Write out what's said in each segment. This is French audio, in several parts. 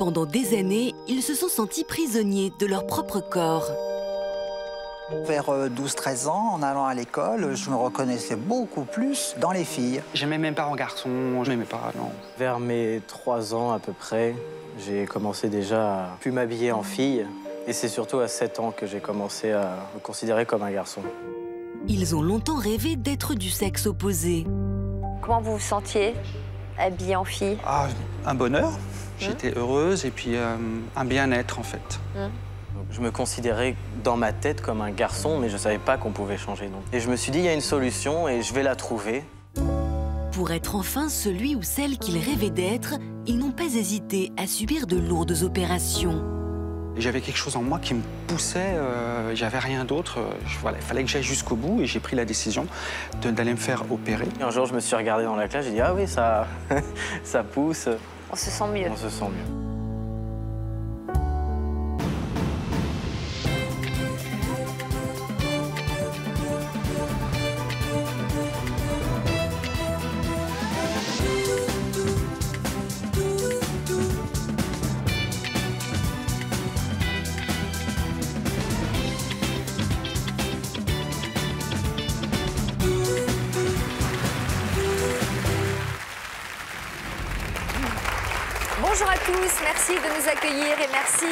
Pendant des années, ils se sont sentis prisonniers de leur propre corps. Vers 12-13 ans, en allant à l'école, je me reconnaissais beaucoup plus dans les filles. J'aimais même pas en garçon, je m'aimais pas, non. Vers mes 3 ans à peu près, j'ai commencé déjà à plus m'habiller en fille. Et c'est surtout à 7 ans que j'ai commencé à me considérer comme un garçon. Ils ont longtemps rêvé d'être du sexe opposé. Comment vous vous sentiez habillée en fille? Ah, un bonheur. J'étais heureuse et puis un bien-être en fait. Donc, je me considérais dans ma tête comme un garçon, mais je savais pas qu'on pouvait changer. Donc. Et je me suis dit, il y a une solution et je vais la trouver. Pour être enfin celui ou celle qu'ils rêvaient d'être, ils n'ont pas hésité à subir de lourdes opérations. J'avais quelque chose en moi qui me poussait, j'avais rien d'autre. Voilà, il fallait que j'aille jusqu'au bout et j'ai pris la décision d'aller me faire opérer. Et un jour, je me suis regardé dans la classe, j'ai dit, ah oui, ça, ça pousse. On se sent mieux. On se sent mieux. Bonjour à tous, merci de nous accueillir et merci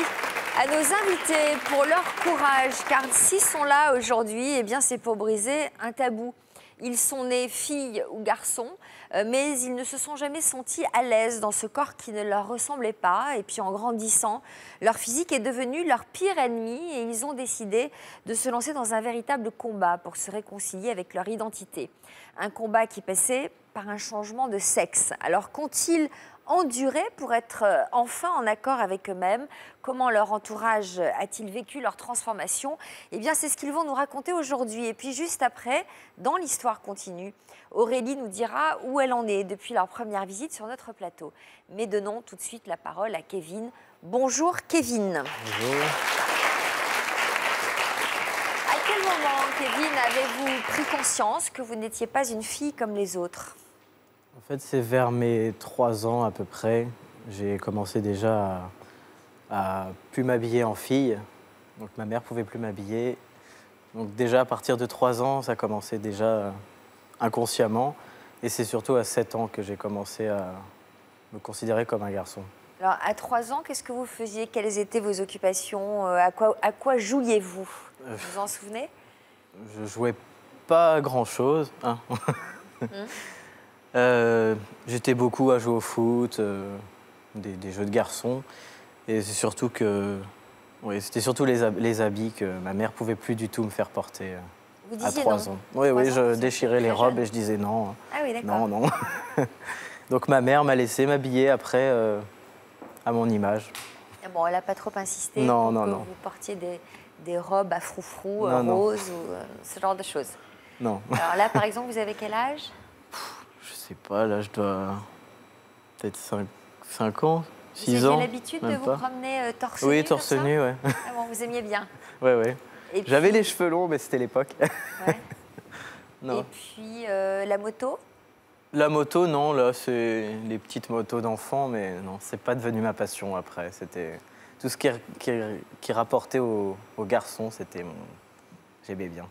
à nos invités pour leur courage, car s'ils sont là aujourd'hui, eh bien c'est pour briser un tabou. Ils sont nés filles ou garçons, mais ils ne se sont jamais sentis à l'aise dans ce corps qui ne leur ressemblait pas. Et puis en grandissant, leur physique est devenu leur pire ennemi et ils ont décidé de se lancer dans un véritable combat pour se réconcilier avec leur identité. Un combat qui passait par un changement de sexe. Alors qu'ont-ils enduré pour être enfin en accord avec eux-mêmes? Comment leur entourage a-t-il vécu leur transformation? Eh bien, c'est ce qu'ils vont nous raconter aujourd'hui. Et puis, juste après, dans l'Histoire continue, Aurélie nous dira où elle en est depuis leur première visite sur notre plateau. Mais donnons tout de suite la parole à Kevin. Bonjour, Kevin. Bonjour. À quel moment, Kevin, avez-vous pris conscience que vous n'étiez pas une fille comme les autres? En fait, c'est vers mes 3 ans à peu près. J'ai commencé déjà à plus m'habiller en fille. Donc ma mère pouvait plus m'habiller. Donc déjà à partir de 3 ans, ça commençait déjà inconsciemment. Et c'est surtout à 7 ans que j'ai commencé à me considérer comme un garçon. Alors, à 3 ans, qu'est-ce que vous faisiez? Quelles étaient vos occupations? À quoi jouiez-vous? Vous vous en souvenez? Je jouais pas à grand-chose. Hein. J'étais beaucoup à jouer au foot, des jeux de garçons. Et c'est surtout que... Oui, c'était surtout les habits que ma mère pouvait plus du tout me faire porter à 3 ans. Oui, oui, je déchirais les robes et je disais non. Ah oui, d'accord. Non, non. Donc ma mère m'a laissé m'habiller après à mon image. Bon, elle n'a pas trop insisté Non, pour non, que non. vous portiez des robes à froufrou, Non, non. roses ou ce genre de choses. Non. Alors là, par exemple, vous avez quel âge? Je sais pas, là je dois peut-être 5 ans, 6 Vous ans. aviez l'habitude de vous promener torse nu? Oui, torse comme ça? nu, ouais. Ah bon, vous aimiez bien. Ouais, ouais. Et puis- J'avais les cheveux longs, mais c'était l'époque. Ouais. Non. Et puis la moto? La moto, non, là, c'est les petites motos d'enfants, mais non, c'est pas devenu ma passion après. C'était tout ce qui rapportait aux garçons, c'était mon... J'aimais bien.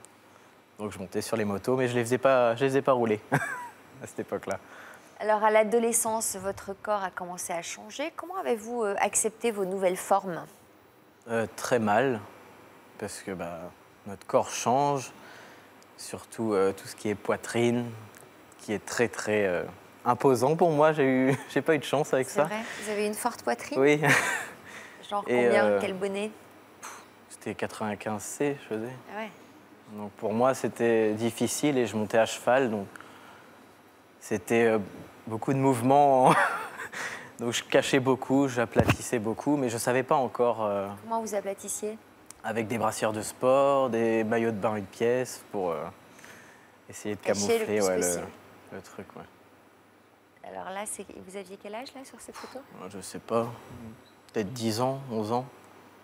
Donc je montais sur les motos, mais je les faisais pas rouler à cette époque-là. Alors à l'adolescence, votre corps a commencé à changer. Comment avez-vous accepté vos nouvelles formes? Très mal, parce que notre corps change, surtout tout ce qui est poitrine, qui est très, très imposant pour moi. J'ai pas eu de chance avec ça. C'est vrai? Vous avez une forte poitrine? Oui. Genre Et, combien? Quel bonnet? C'était 95C, je faisais. Ah ouais. Donc pour moi, c'était difficile et je montais à cheval, donc c'était beaucoup de mouvements. Donc je cachais beaucoup, j'aplatissais beaucoup, mais je ne savais pas encore... Comment vous aplatissiez? Avec des brassières de sport, des maillots de bain une pièce pour essayer de Cacher camoufler le plus ouais, possible. le truc. Ouais. Alors là, vous aviez quel âge là sur cette photo? Je sais pas, peut-être 10 ans, 11 ans.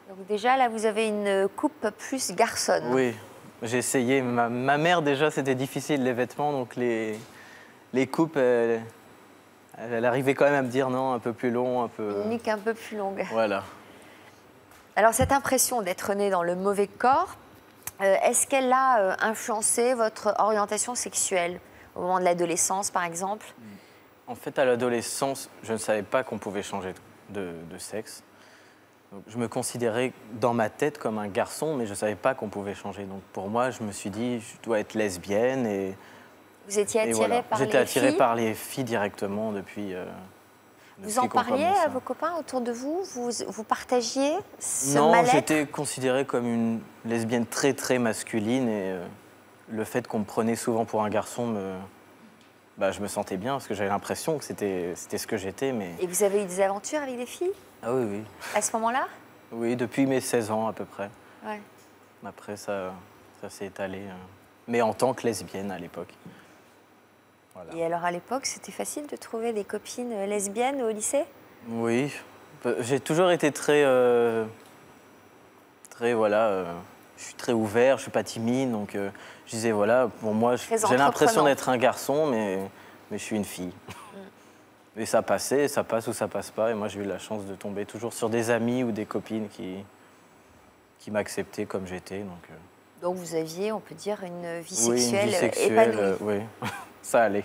Donc déjà là, vous avez une coupe plus garçonne. Oui, j'ai essayé. Ma mère déjà, c'était difficile les vêtements, donc les coupes, elle Elle arrivait quand même à me dire non, un peu plus long, un peu... Une nuque un peu plus longue. Voilà. Alors, cette impression d'être né dans le mauvais corps, est-ce qu'elle a influencé votre orientation sexuelle au moment de l'adolescence, par exemple? En fait, à l'adolescence, je ne savais pas qu'on pouvait changer de sexe. Donc, je me considérais dans ma tête comme un garçon, mais je ne savais pas qu'on pouvait changer. Donc pour moi, je me suis dit, je dois être lesbienne. Et, vous étiez attirée voilà. par les filles? J'étais attirée par les filles directement depuis... Vous en parliez à vos copains autour de vous? Vous partagiez ce mal-être? mal-être? Non, j'étais considérée comme une lesbienne très, très masculine. Et le fait qu'on me prenait souvent pour un garçon, je me sentais bien parce que j'avais l'impression que c'était ce que j'étais. Mais... Et vous avez eu des aventures avec des filles? Ah oui, oui. À ce moment-là? Oui, depuis mes 16 ans à peu près. Ouais. Après, ça s'est étalé. Mais en tant que lesbienne à l'époque. Voilà. Et alors à l'époque, c'était facile de trouver des copines lesbiennes au lycée? Oui, j'ai toujours été très voilà, je suis très ouvert, je suis pas timide, donc je disais voilà, pour moi, j'ai l'impression d'être un garçon, mais je suis une fille. Et ça passait, ça passe ou ça passe pas, et moi j'ai eu la chance de tomber toujours sur des amis ou des copines qui m'acceptaient comme j'étais. Donc vous aviez, on peut dire, une vie oui, sexuelle, une vie sexuelle épanouie. Oui, ça allait.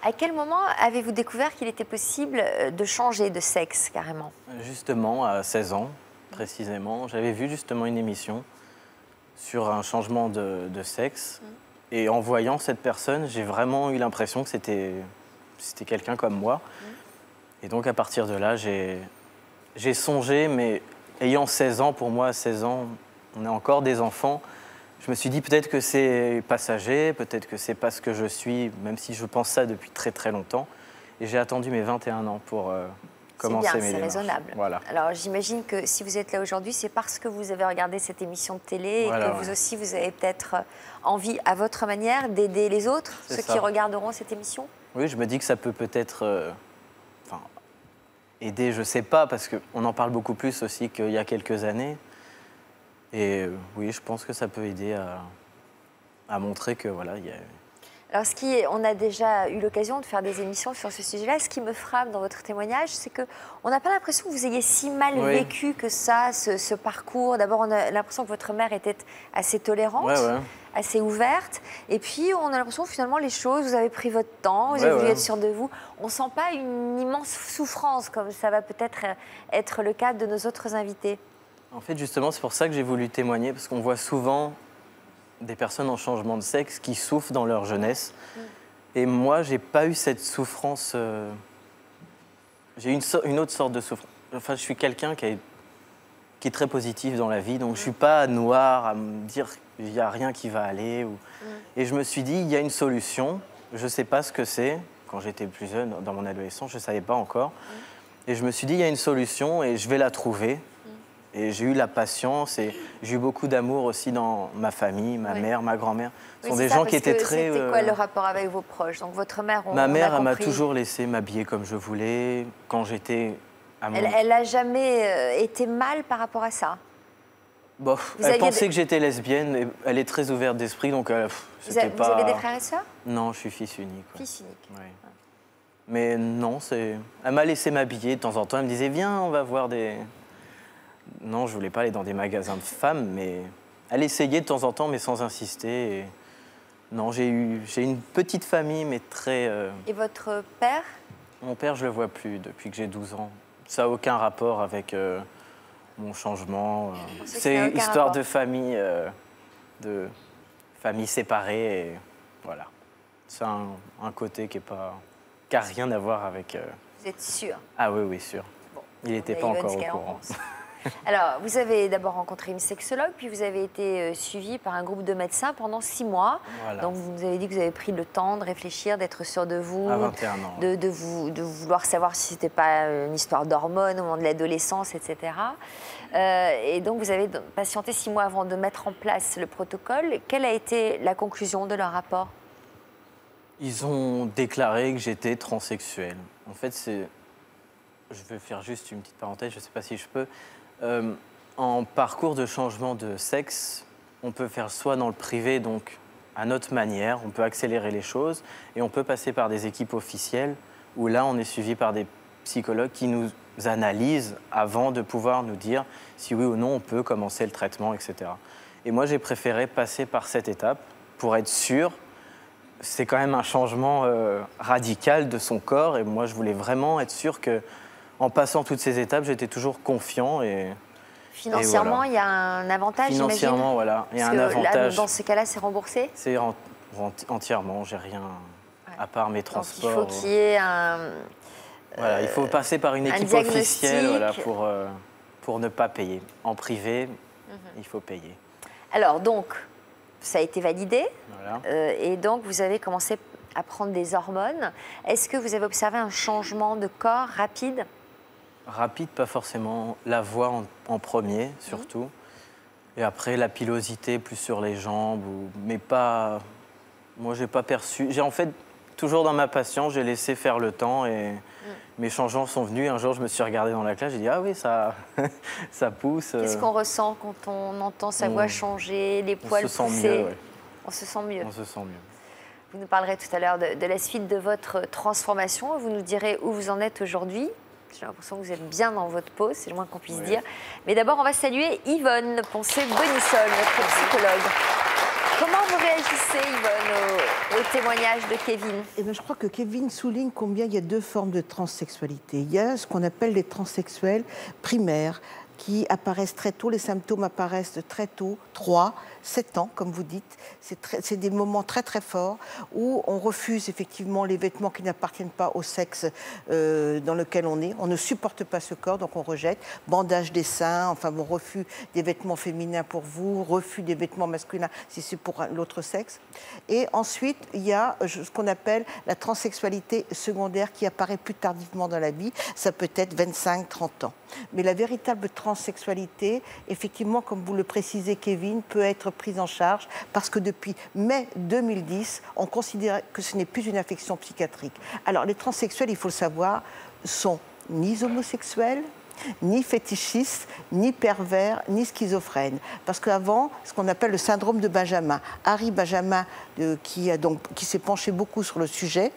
À quel moment avez-vous découvert qu'il était possible de changer de sexe, carrément? Justement, à 16 ans, précisément, j'avais vu justement une émission sur un changement de sexe. Et en voyant cette personne, j'ai vraiment eu l'impression que c'était quelqu'un comme moi. Et donc, à partir de là, j'ai songé, mais ayant 16 ans, pour moi, à 16 ans, on est encore des enfants. Je me suis dit peut-être que c'est passager, peut-être que c'est pas ce que je suis, même si je pense ça depuis très très longtemps. Et j'ai attendu mes 21 ans pour commencer mes démarches. C'est raisonnable. Voilà. Alors j'imagine que si vous êtes là aujourd'hui, c'est parce que vous avez regardé cette émission de télé et que vous aussi, vous avez peut-être envie, à votre manière, d'aider les autres, ceux qui regarderont cette émission? Oui, je me dis que ça peut peut-être aider, je sais pas, parce qu'on en parle beaucoup plus aussi qu'il y a quelques années. Et oui, je pense que ça peut aider à montrer que voilà, il y a... Alors, on a déjà eu l'occasion de faire des émissions sur ce sujet-là. Ce qui me frappe dans votre témoignage, c'est qu'on n'a pas l'impression que vous ayez si mal vécu que ça, ce parcours. D'abord, on a l'impression que votre mère était assez tolérante, assez ouverte. Et puis, on a l'impression que finalement, les choses, vous avez pris votre temps, vous avez voulu être sûr de vous. On ne sent pas une immense souffrance, comme ça va peut-être être le cas de nos autres invités. En fait, justement, c'est pour ça que j'ai voulu témoigner, parce qu'on voit souvent des personnes en changement de sexe qui souffrent dans leur jeunesse. Et moi, j'ai pas eu cette souffrance. J'ai une autre sorte de souffrance. Enfin, je suis quelqu'un qui est très positif dans la vie, donc je suis pas noir à me dire qu'il n'y a rien qui va aller. Et je me suis dit, il y a une solution. Je sais pas ce que c'est. Quand j'étais plus jeune, dans mon adolescence, je savais pas encore. Et je me suis dit, il y a une solution et je vais la trouver. Et j'ai eu la patience et j'ai eu beaucoup d'amour aussi dans ma famille, ma mère, ma grand-mère. Ce sont des gens qui étaient très... C'était quoi le rapport avec vos proches? Donc votre mère, ma mère, elle m'a toujours laissé m'habiller comme je voulais. Quand j'étais à mon... Elle n'a jamais été mal par rapport à ça? Bon, elle pensait que j'étais lesbienne. Et elle est très ouverte d'esprit, donc c'était pas... Vous avez des frères et sœurs? Non, je suis fils unique. Fils unique. Oui. Mais non, elle m'a laissé m'habiller de temps en temps. Elle me disait, viens, on va voir des... Non, je voulais pas aller dans des magasins de femmes, mais elle essayait de temps en temps, mais sans insister. Et... Non, j'ai une petite famille, mais très... Et votre père? Mon père, je le vois plus depuis que j'ai 12 ans. Ça n'a aucun rapport avec mon changement. C'est histoire de famille séparée. Et voilà. C'est un côté qui n'a rien à voir avec... Vous êtes sûr? Ah oui, sûr. Bon, il n'était pas encore au courant. Alors, vous avez d'abord rencontré une sexologue, puis vous avez été suivi par un groupe de médecins pendant 6 mois. Voilà. Donc, vous nous avez dit que vous avez pris le temps de réfléchir, d'être sûr de vous. À 21 ans. De vouloir savoir si ce n'était pas une histoire d'hormones au moment de l'adolescence, etc. Et donc, vous avez patienté 6 mois avant de mettre en place le protocole. Quelle a été la conclusion de leur rapport? Ils ont déclaré que j'étais transsexuel. En fait, je vais faire juste une petite parenthèse, je ne sais pas si je peux. En parcours de changement de sexe, on peut faire soit dans le privé, donc à notre manière, on peut accélérer les choses, et on peut passer par des équipes officielles où là, on est suivi par des psychologues qui nous analysent avant de pouvoir nous dire si oui ou non on peut commencer le traitement, etc. Et moi, j'ai préféré passer par cette étape pour être sûr. C'est quand même un changement radical de son corps et moi, je voulais vraiment être sûr qu'en passant toutes ces étapes, j'étais toujours confiant. Financièrement, il y a un avantage, j'imagine. Financièrement, voilà, il y a un Parce que avantage. là, dans ces cas-là, c'est remboursé? C'est entièrement, j'ai rien à part mes transports. Donc, il faut qu'il y ait un... Voilà, il faut passer par une équipe officielle voilà, pour ne pas payer. En privé, il faut payer. Alors, donc, ça a été validé. Voilà. Et donc, vous avez commencé à prendre des hormones. Est-ce que vous avez observé un changement de corps rapide? Rapide, pas forcément. La voix en premier, surtout. Et après, la pilosité plus sur les jambes. Mais pas... Moi, j'ai pas perçu... J'ai en fait, toujours dans ma patience, j'ai laissé faire le temps et mes changements sont venus. Un jour, je me suis regardé dans la classe, j'ai dit « Ah oui, ça, ça pousse. » Qu'est-ce qu'on ressent quand on entend sa voix changer, les poils pousser? On se sent mieux, ouais. On se sent mieux. On se sent mieux. Vous nous parlerez tout à l'heure de la suite de votre transformation. Vous nous direz où vous en êtes aujourd'hui. J'ai l'impression que vous êtes bien dans votre peau, c'est le moins qu'on puisse dire. Mais d'abord, on va saluer Yvonne Poncé-Bonissol, notre psychologue. Comment vous réagissez, Yvonne, au témoignage de Kevin? Eh bien, je crois que Kevin souligne combien il y a deux formes de transsexualité. Il y a ce qu'on appelle les transsexuels primaires, qui apparaissent très tôt, les symptômes apparaissent très tôt, 3, 7 ans, comme vous dites. C'est des moments très très forts où on refuse effectivement les vêtements qui n'appartiennent pas au sexe dans lequel on est. On ne supporte pas ce corps, donc on rejette. Bandage des seins, enfin bon, refus des vêtements féminins pour vous, refus des vêtements masculins si c'est pour l'autre sexe. Et ensuite, il y a ce qu'on appelle la transsexualité secondaire qui apparaît plus tardivement dans la vie. Ça peut être 25-30 ans. Mais la véritable transsexualité, effectivement, comme vous le précisez, Kevin, peut être prise en charge parce que depuis mai 2010, on considère que ce n'est plus une affection psychiatrique. Alors, les transsexuels, il faut le savoir, sont ni homosexuels, ni fétichistes, ni pervers, ni schizophrènes. Parce qu'avant, ce qu'on appelle le syndrome de Benjamin, Harry Benjamin, qui s'est penché beaucoup sur le sujet,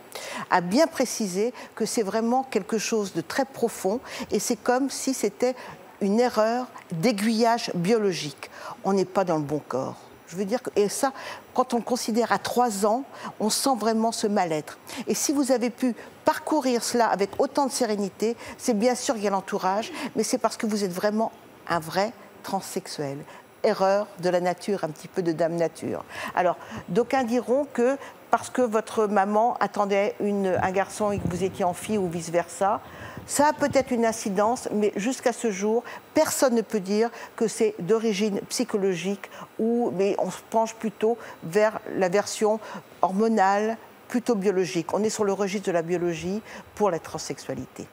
a bien précisé que c'est vraiment quelque chose de très profond et c'est comme si c'était une erreur d'aiguillage biologique. On n'est pas dans le bon corps. Je veux dire que, et ça, quand on le considère à 3 ans, on sent vraiment ce mal-être. Et si vous avez pu parcourir cela avec autant de sérénité, c'est bien sûr qu'il y a l'entourage, mais c'est parce que vous êtes vraiment un vrai transsexuel. Erreur de la nature, un petit peu de dame nature. Alors, d'aucuns diront que parce que votre maman attendait un garçon et que vous étiez en fille ou vice-versa, ça a peut-être une incidence, mais jusqu'à ce jour, personne ne peut dire que c'est d'origine psychologique, mais on se penche plutôt vers la version hormonale, plutôt biologique. On est sur le registre de la biologie pour la transsexualité.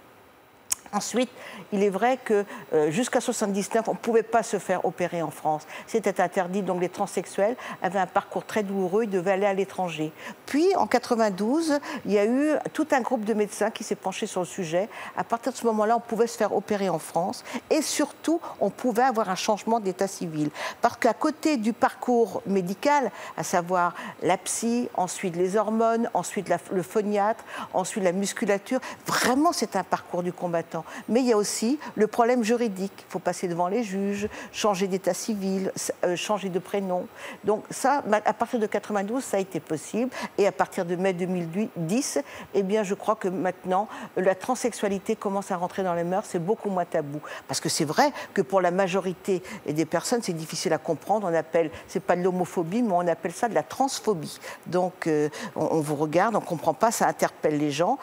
Ensuite, il est vrai que jusqu'à 1979, on ne pouvait pas se faire opérer en France. C'était interdit, donc les transsexuels avaient un parcours très douloureux, ils devaient aller à l'étranger. Puis, en 1992, il y a eu tout un groupe de médecins qui s'est penché sur le sujet. À partir de ce moment-là, on pouvait se faire opérer en France et surtout, on pouvait avoir un changement d'état civil. Parce qu'à côté du parcours médical, à savoir la psy, ensuite les hormones, ensuite le phoniatre, ensuite la musculature, vraiment, c'est un parcours du combattant. Mais il y a aussi le problème juridique. Il faut passer devant les juges, changer d'état civil, changer de prénom. Donc ça, à partir de 92, ça a été possible. Et à partir de mai 2010, eh bien, je crois que maintenant, la transsexualité commence à rentrer dans les mœurs. C'est beaucoup moins tabou. Parce que c'est vrai que pour la majorité des personnes, c'est difficile à comprendre. On appelle, c'est pas de l'homophobie, mais on appelle ça de la transphobie. Donc on vous regarde, on ne comprend pas, ça interpelle les gens,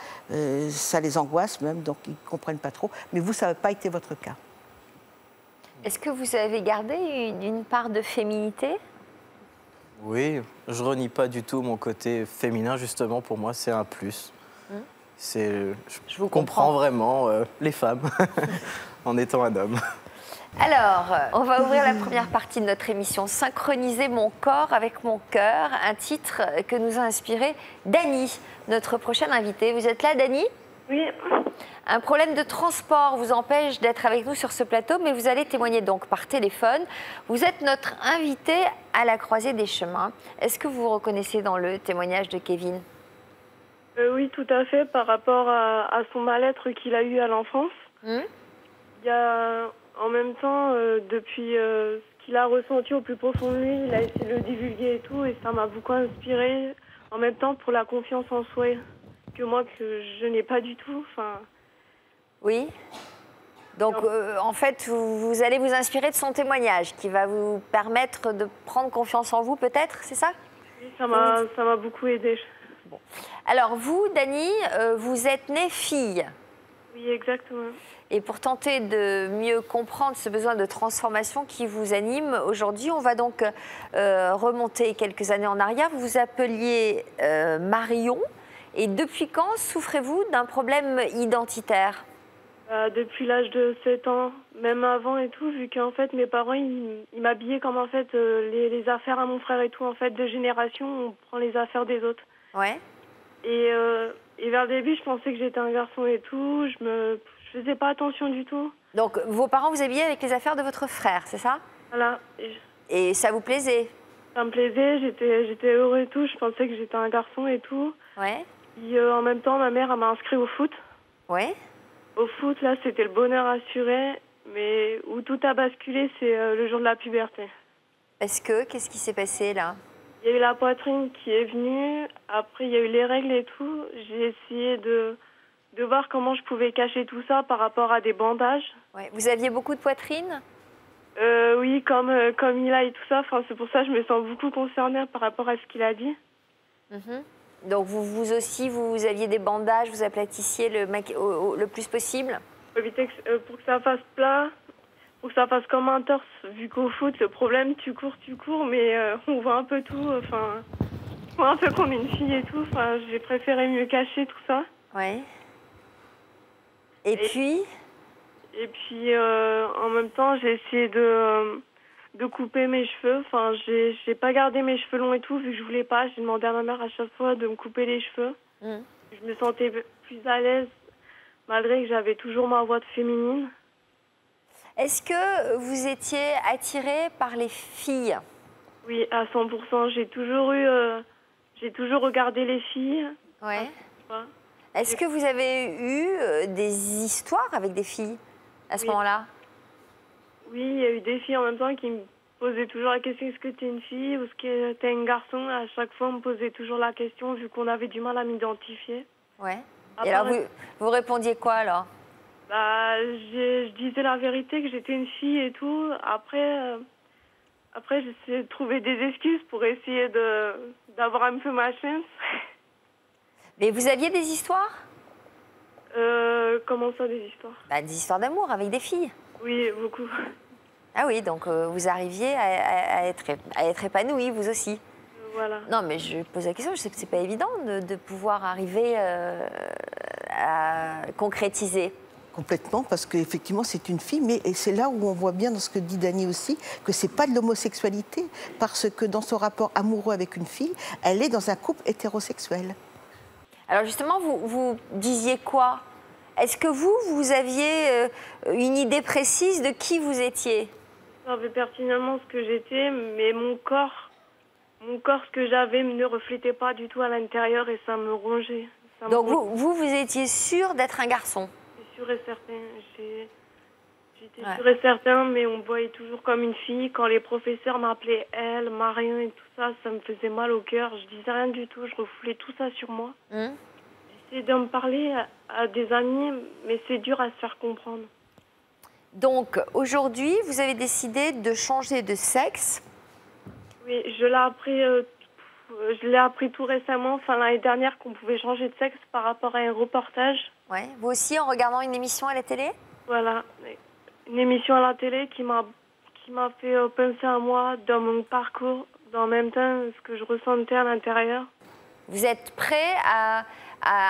ça les angoisse même, donc ils ne comprennent pas trop, mais vous, ça n'a pas été votre cas. Est-ce que vous avez gardé une part de féminité? Oui, je renie pas du tout mon côté féminin, justement, pour moi, c'est un plus. Je vous comprends vraiment les femmes en étant un homme. Alors, on va ouvrir la première partie de notre émission, Synchroniser mon corps avec mon cœur, un titre que nous a inspiré Dany, notre prochaine invitée. Vous êtes là, Dany? Oui. Un problème de transport vous empêche d'être avec nous sur ce plateau, mais vous allez témoigner donc par téléphone. Vous êtes notre invité à la croisée des chemins. Est-ce que vous vous reconnaissez dans le témoignage de Kevin? Oui, tout à fait, par rapport à son mal-être qu'il a eu à l'enfance. Il y a, en même temps, depuis ce qu'il a ressenti au plus profond de lui, il a essayé de le divulguer et tout, et ça m'a beaucoup inspiré. En même temps, pour la confiance en soi, que moi, que je n'ai pas du tout. Enfin. Oui. Donc, en fait, vous allez vous inspirer de son témoignage qui va vous permettre de prendre confiance en vous, peut-être, c'est ça? Oui, ça m'a beaucoup aidé. Bon. Alors, vous, Dany, vous êtes née fille. Oui, exactement. Et pour tenter de mieux comprendre ce besoin de transformation qui vous anime aujourd'hui, on va donc remonter quelques années en arrière. Vous vous appeliez Marion. Et depuis quand souffrez-vous d'un problème identitaire? Depuis l'âge de 7 ans, même avant et tout, vu qu'en fait mes parents ils m'habillaient comme en fait les affaires à mon frère et tout, en fait de génération on prend les affaires des autres. Ouais. Et vers le début je pensais que j'étais un garçon et tout, je faisais pas attention du tout. Donc vos parents vous habillaient avec les affaires de votre frère, c'est ça? Voilà. Et ça vous plaisait? Ça me plaisait, j'étais heureux et tout, je pensais que j'étais un garçon et tout. Ouais. Et en même temps ma mère elle m'a inscrit au foot. Ouais. Au foot, là, c'était le bonheur assuré, mais où tout a basculé, c'est le jour de la puberté. Qu'est-ce qui s'est passé, là? Il y a eu la poitrine qui est venue, après il y a eu les règles et tout. J'ai essayé de voir comment je pouvais cacher tout ça par rapport à des bandages. Ouais. Vous aviez beaucoup de poitrine? Oui, comme il a et tout ça. Enfin, c'est pour ça que je me sens beaucoup concernée par rapport à ce qu'il a dit. Donc vous aussi, vous aviez des bandages, vous aplatissiez le plus possible? Pour que ça fasse plat, pour que ça fasse comme un torse. Vu qu'au foot, le problème, tu cours, mais on voit un peu tout. Enfin, on voit un peu comme une fille et tout. Enfin, j'ai préféré mieux cacher tout ça. Ouais. Et puis en même temps, j'ai essayé de couper mes cheveux. Enfin, j'ai pas gardé mes cheveux longs et tout, vu que je voulais pas. J'ai demandé à ma mère à chaque fois de me couper les cheveux. Je me sentais plus à l'aise, malgré que j'avais toujours ma voix de féminine. Est-ce que vous étiez attirée par les filles? Oui, à 100%. J'ai toujours regardé les filles. Ouais. Ouais. Est-ce que vous avez eu des histoires avec des filles à ce moment-là? Oui, il y a eu des filles en même temps qui me posaient toujours la question, est-ce que tu es une fille ou est-ce que tu es un garçon? À chaque fois, on me posait toujours la question, vu qu'on avait du mal à m'identifier. Ouais. Après, et alors, vous répondiez quoi, alors? Je disais la vérité, que j'étais une fille et tout. Après j'essayais de trouver des excuses pour essayer d'avoir un peu ma chance. Mais vous aviez des histoires? Comment ça, des histoires? Des histoires d'amour avec des filles. Oui, beaucoup. Ah oui, donc vous arriviez à être épanouie, vous aussi. Voilà. Non, mais je pose la question, je sais que c'est pas évident de pouvoir arriver à concrétiser. Complètement, parce qu'effectivement, c'est une fille, mais c'est là où on voit bien dans ce que dit Dany aussi, que c'est pas de l'homosexualité, parce que dans son rapport amoureux avec une fille, elle est dans un couple hétérosexuel. Alors justement, vous disiez quoi? Est-ce que vous aviez une idée précise de qui vous étiez? Je savais pertinemment ce que j'étais, mais mon corps, ce que j'avais ne reflétait pas du tout à l'intérieur et ça me rongeait. Donc vous étiez sûre d'être un garçon? J'étais sûre et certain. J'étais sûre et certain, mais on me voyait toujours comme une fille. Quand les professeurs m'appelaient elle, Marion et tout ça, ça me faisait mal au cœur. Je disais rien du tout, je refoulais tout ça sur moi. J'essayais de me parler à des amis, mais c'est dur à se faire comprendre. Donc aujourd'hui, vous avez décidé de changer de sexe? Oui, je l'ai appris tout récemment, enfin l'année dernière, qu'on pouvait changer de sexe par rapport à un reportage. Ouais. Vous aussi, en regardant une émission à la télé? Voilà, une émission à la télé qui m'a fait penser à moi dans mon parcours, dans le même temps ce que je ressentais à l'intérieur. Vous êtes prêt à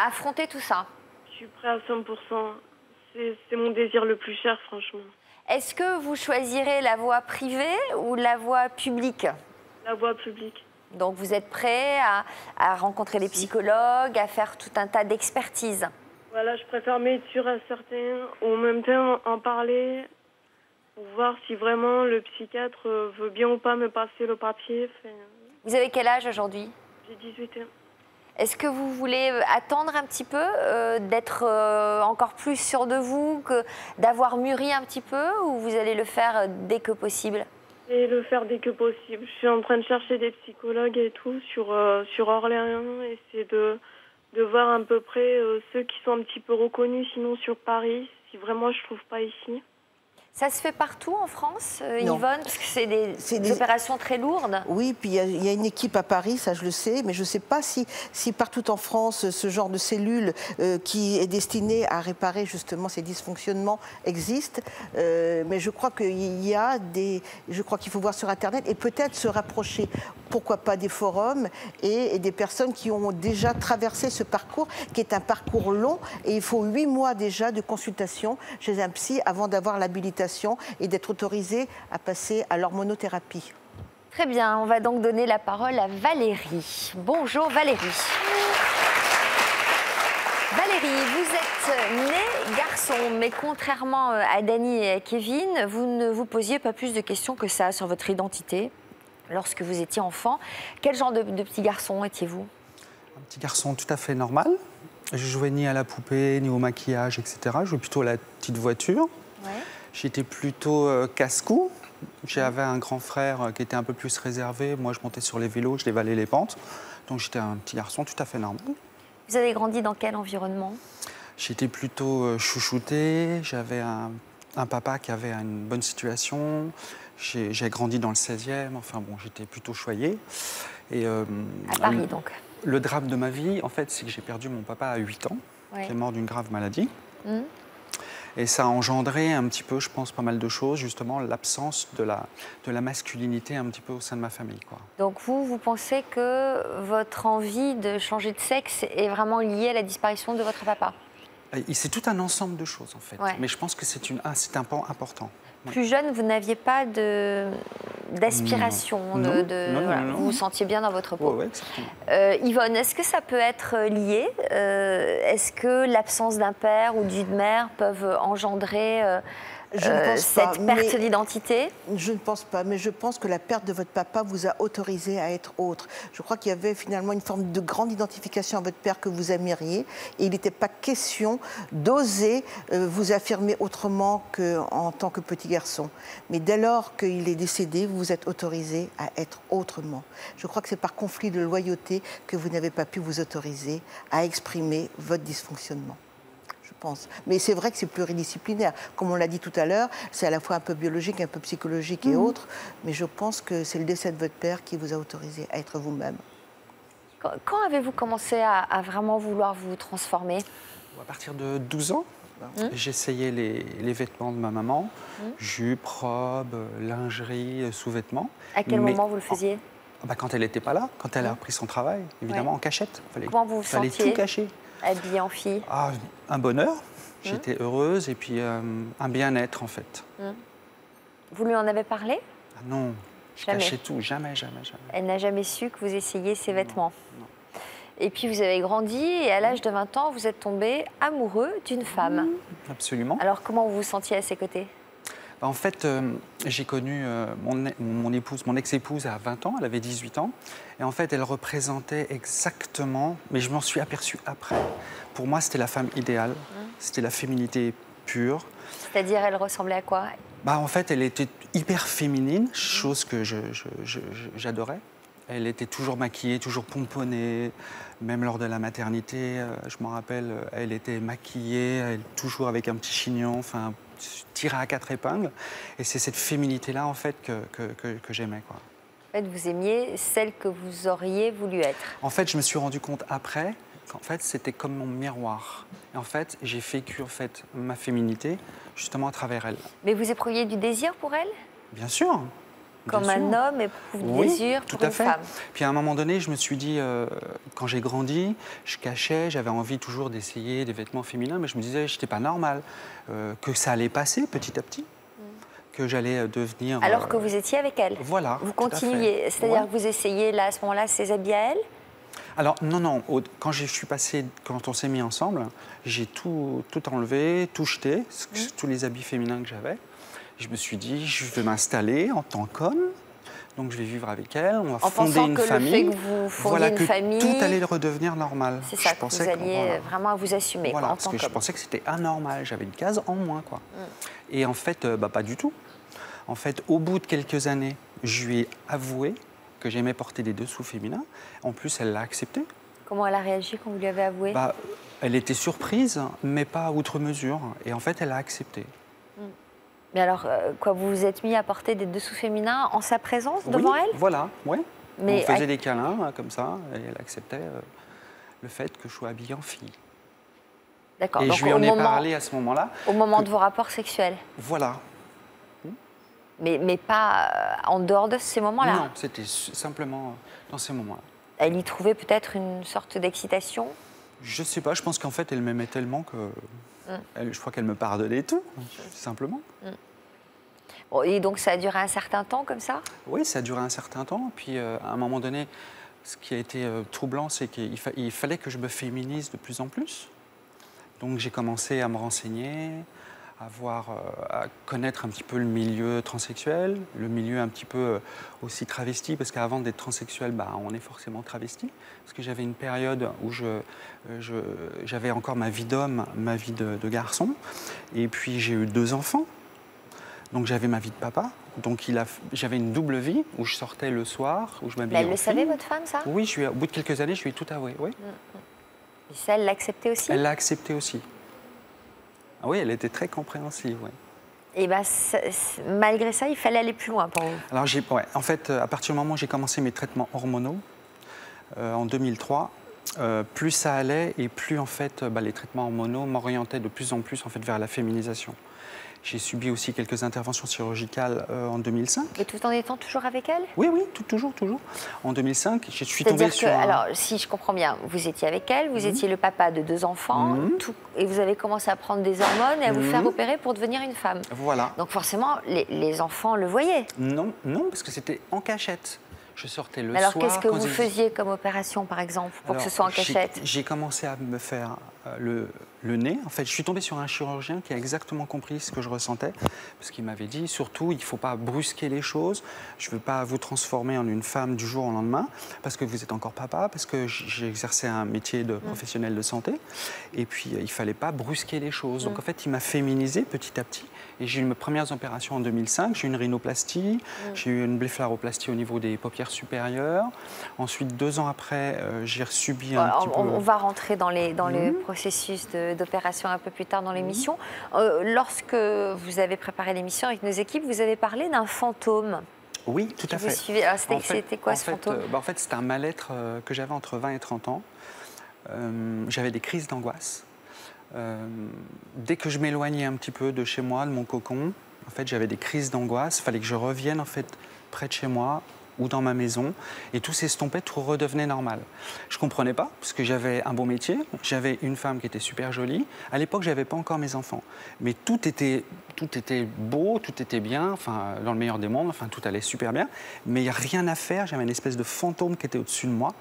affronter tout ça? Je suis prêt à 100%. C'est mon désir le plus cher, franchement. Est-ce que vous choisirez la voie privée ou la voie publique? La voie publique. Donc vous êtes prêt à rencontrer les psychologues, à faire tout un tas d'expertises? Voilà, je préfère m'être sûre à certains, ou en même temps en parler, pour voir si vraiment le psychiatre veut bien ou pas me passer le papier. Vous avez quel âge aujourd'hui? J'ai 18 ans. Est-ce que vous voulez attendre un petit peu, d'être encore plus sûr de vous, d'avoir mûri un petit peu, ou vous allez le faire dès que possible? Et le faire dès que possible. Je suis en train de chercher des psychologues et tout sur Orléans, essayer de voir à peu près ceux qui sont un petit peu reconnus, sinon sur Paris, si vraiment je trouve pas ici. Ça se fait partout en France, Non. Yvonne, parce que c'est des opérations très lourdes. Oui, puis il y a une équipe à Paris, ça je le sais, mais je ne sais pas si partout en France, ce genre de cellule qui est destinée à réparer justement ces dysfonctionnements existe. Mais je crois je crois qu'il faut voir sur Internet et peut-être se rapprocher, pourquoi pas, des forums et des personnes qui ont déjà traversé ce parcours, qui est un parcours long, et il faut 8 mois déjà de consultation chez un psy avant d'avoir l'habilitation et d'être autorisé à passer à l'hormonothérapie. Très bien, on va donc donner la parole à Valérie. Bonjour Valérie. Valérie, vous êtes née garçon, mais contrairement à Dany et à Kevin, vous ne vous posiez pas plus de questions que ça sur votre identité lorsque vous étiez enfant. Quel genre de petit garçon étiez-vous? Un petit garçon tout à fait normal. Je jouais ni à la poupée, ni au maquillage, etc. Je jouais plutôt à la petite voiture. Ouais. J'étais plutôt casse-cou. J'avais un grand frère qui était un peu plus réservé. Moi, je montais sur les vélos, je dévalais les pentes. Donc, j'étais un petit garçon tout à fait normal. Vous avez grandi dans quel environnement? J'étais plutôt chouchouté. J'avais un papa qui avait une bonne situation. J'ai grandi dans le 16e. Enfin, bon, j'étais plutôt choyé. Et, à Paris, donc. Le drame de ma vie, en fait, c'est que j'ai perdu mon papa à 8 ans, Ouais. qui est mort d'une grave maladie. Et ça a engendré un petit peu, je pense, pas mal de choses, justement, l'absence de la masculinité un petit peu au sein de ma famille, quoi. Donc vous pensez que votre envie de changer de sexe est vraiment liée à la disparition de votre papa? C'est tout un ensemble de choses, en fait. Ouais. Mais je pense que c'est un pan important. Plus jeune, vous n'aviez pas d'aspiration, Non. Voilà, Non. vous vous sentiez bien dans votre peau. Ouais, exactement. Yvonne, est-ce que ça peut être lié? Est-ce que l'absence d'un père ou d'une mère peuvent engendrer Je ne pense pas, cette perte d'identité? Je ne pense pas, mais je pense que la perte de votre papa vous a autorisé à être autre. Je crois qu'il y avait finalement une forme de grande identification à votre père que vous aimeriez, et il n'était pas question d'oser vous affirmer autrement qu'en tant que petit garçon. Mais dès lors qu'il est décédé, vous vous êtes autorisé à être autrement. Je crois que c'est par conflit de loyauté que vous n'avez pas pu vous autoriser à exprimer votre dysfonctionnement. Pense. Mais c'est vrai que c'est pluridisciplinaire. Comme on l'a dit tout à l'heure, c'est à la fois un peu biologique, un peu psychologique et autres. Mais je pense que c'est le décès de votre père qui vous a autorisé à être vous-même. Quand avez-vous commencé à vraiment vouloir vous transformer? À partir de 12 ans, j'essayais les vêtements de ma maman, jupe, robe, lingerie, sous-vêtements. À quel moment vous le faisiez? Quand elle n'était pas là, quand elle a repris son travail, évidemment, en cachette. Comment vous vous fallait sentiez tout cacher. Habillée en fille? Un bonheur, j'étais heureuse, et puis un bien-être, en fait. Vous lui en avez parlé? Non, je cachais tout, jamais. Elle n'a jamais su que vous essayiez ses vêtements? Non. Et puis vous avez grandi, et à l'âge de 20 ans, vous êtes tombé amoureux d'une femme. Absolument. Alors comment vous vous sentiez à ses côtés? En fait, j'ai connu mon ex-épouse à 20 ans, elle avait 18 ans. Et en fait, elle représentait exactement, mais je m'en suis aperçu après. Pour moi, c'était la femme idéale, c'était la féminité pure. C'est-à-dire, elle ressemblait à quoi? En fait, elle était hyper féminine, chose que j'adorais. Elle était toujours maquillée, toujours pomponnée. Même lors de la maternité, je m'en rappelle, elle était maquillée, toujours avec un petit chignon, enfin, tirée à 4 épingles. Et c'est cette féminité-là, en fait, que j'aimais, quoi. En fait, vous aimiez celle que vous auriez voulu être. En fait, je me suis rendu compte après qu'en fait, c'était comme mon miroir. Et en fait, j'ai vécu ma féminité justement à travers elle. Mais vous éprouviez du désir pour elle? Bien sûr. Comme un homme éprouve du désir pour une femme. Puis à un moment donné, je me suis dit, quand j'ai grandi, je cachais, j'avais envie toujours d'essayer des vêtements féminins, mais je me disais que je n'étais pas normal, que ça allait passer petit à petit, que j'allais devenir... Alors que vous étiez avec elle? Voilà. Vous continuiez, c'est-à-dire que vous essayez là, à ce moment-là ses habits à elle? Alors non, quand on s'est mis ensemble, j'ai tout enlevé, tout jeté, tous les habits féminins que j'avais. Je me suis dit, je vais m'installer en tant qu'homme. Donc je vais vivre avec elle, on va En fonder pensant une que famille. le fait que vous fondiez Voilà, une que famille, tout allait redevenir normal. c'est ça, Je que pensais vous alliez voilà. vraiment vous assumer. Voilà, quoi, en parce tant que je qu'homme. pensais que c'était anormal, j'avais une case en moins, quoi. Et en fait, pas du tout. En fait, au bout de quelques années, je lui ai avoué que j'aimais porter des dessous féminins. En plus, elle l'a accepté. Comment elle a réagi quand vous lui avez avoué? Elle était surprise, mais pas outre mesure. Et en fait, elle a accepté. Mais alors, quoi, vous vous êtes mis à porter des dessous féminins en sa présence, devant Oui, elle? Voilà, ouais. Mais on faisait des câlins, comme ça, et elle acceptait le fait que je sois habillée en fille. D'accord. Et Donc, je lui en ai parlé à ce moment-là. Au moment de vos rapports sexuels? Voilà. Mais pas en dehors de ces moments-là? Non, c'était simplement dans ces moments-là. Elle y trouvait peut-être une sorte d'excitation? Je sais pas, je pense qu'en fait, elle m'aimait tellement que... je crois qu'elle me pardonnait tout, simplement. Bon, et donc, ça a duré un certain temps, comme ça? Oui, ça a duré un certain temps. Puis, à un moment donné, ce qui a été troublant, c'est qu'il fallait que je me féminise de plus en plus. Donc, j'ai commencé à me renseigner, à connaître un petit peu le milieu transsexuel, le milieu un petit peu aussi travesti, parce qu'avant d'être transsexuel, on est forcément travesti. Parce que j'avais une période où j'avais encore ma vie d'homme, ma vie de garçon. Et puis j'ai eu 2 enfants. Donc j'avais ma vie de papa. Donc j'avais une double vie où je sortais le soir, où je m'habillais. Mais elle le savait, votre femme, ça? Oui, au bout de quelques années, je lui ai tout avoué. Oui. Et ça, elle l'acceptait aussi? Elle l'a accepté aussi. Ah oui, elle était très compréhensive, oui. Et malgré ça, il fallait aller plus loin pour vous? Alors, en fait, à partir du moment où j'ai commencé mes traitements hormonaux, en 2003, plus ça allait et plus, en fait, les traitements hormonaux m'orientaient de plus en plus, en fait, vers la féminisation. J'ai subi aussi quelques interventions chirurgicales en 2005. Et tout en étant toujours avec elle? Oui, toujours. En 2005, je suis tombée sur... Alors, si je comprends bien, vous étiez avec elle, vous étiez le papa de 2 enfants, et vous avez commencé à prendre des hormones et à vous faire opérer pour devenir une femme. Voilà. Donc forcément, les enfants le voyaient? Non, parce que c'était en cachette. Je sortais le alors, soir... qu'est-ce que vous faisiez comme opération, par exemple, pour que ce soit en cachette? J'ai commencé à me faire le nez. En fait, je suis tombée sur un chirurgien qui a exactement compris ce que je ressentais, parce qu'il m'avait dit, surtout, il ne faut pas brusquer les choses. Je ne veux pas vous transformer en une femme du jour au lendemain, parce que vous êtes encore papa, parce que j'ai exercé un métier de professionnel de santé. Et puis, il ne fallait pas brusquer les choses. Donc, en fait, il m'a féminisé petit à petit. Et j'ai eu mes premières opérations en 2005. J'ai eu une rhinoplastie, j'ai eu une blépharoplastie au niveau des paupières supérieures. Ensuite, 2 ans après, j'ai subi un petit peu... On va rentrer dans le processus d'opération un peu plus tard dans l'émission. Lorsque vous avez préparé l'émission avec nos équipes, vous avez parlé d'un fantôme. Oui, tout à fait. C'était quoi ce fantôme? En fait, c'était un mal-être que j'avais entre 20 et 30 ans. J'avais des crises d'angoisse. Dès que je m'éloignais un petit peu de chez moi, de mon cocon, en fait, j'avais des crises d'angoisse. Il fallait que je revienne en fait près de chez moi ou dans ma maison, et tout s'estompait, tout redevenait normal. Je ne comprenais pas, parce que j'avais un beau métier, j'avais une femme qui était super jolie. À l'époque, je n'avais pas encore mes enfants, mais tout était beau, tout était bien, enfin, dans le meilleur des mondes, enfin, tout allait super bien, mais il n'y a rien à faire. J'avais une espèce de fantôme qui était au-dessus de moi,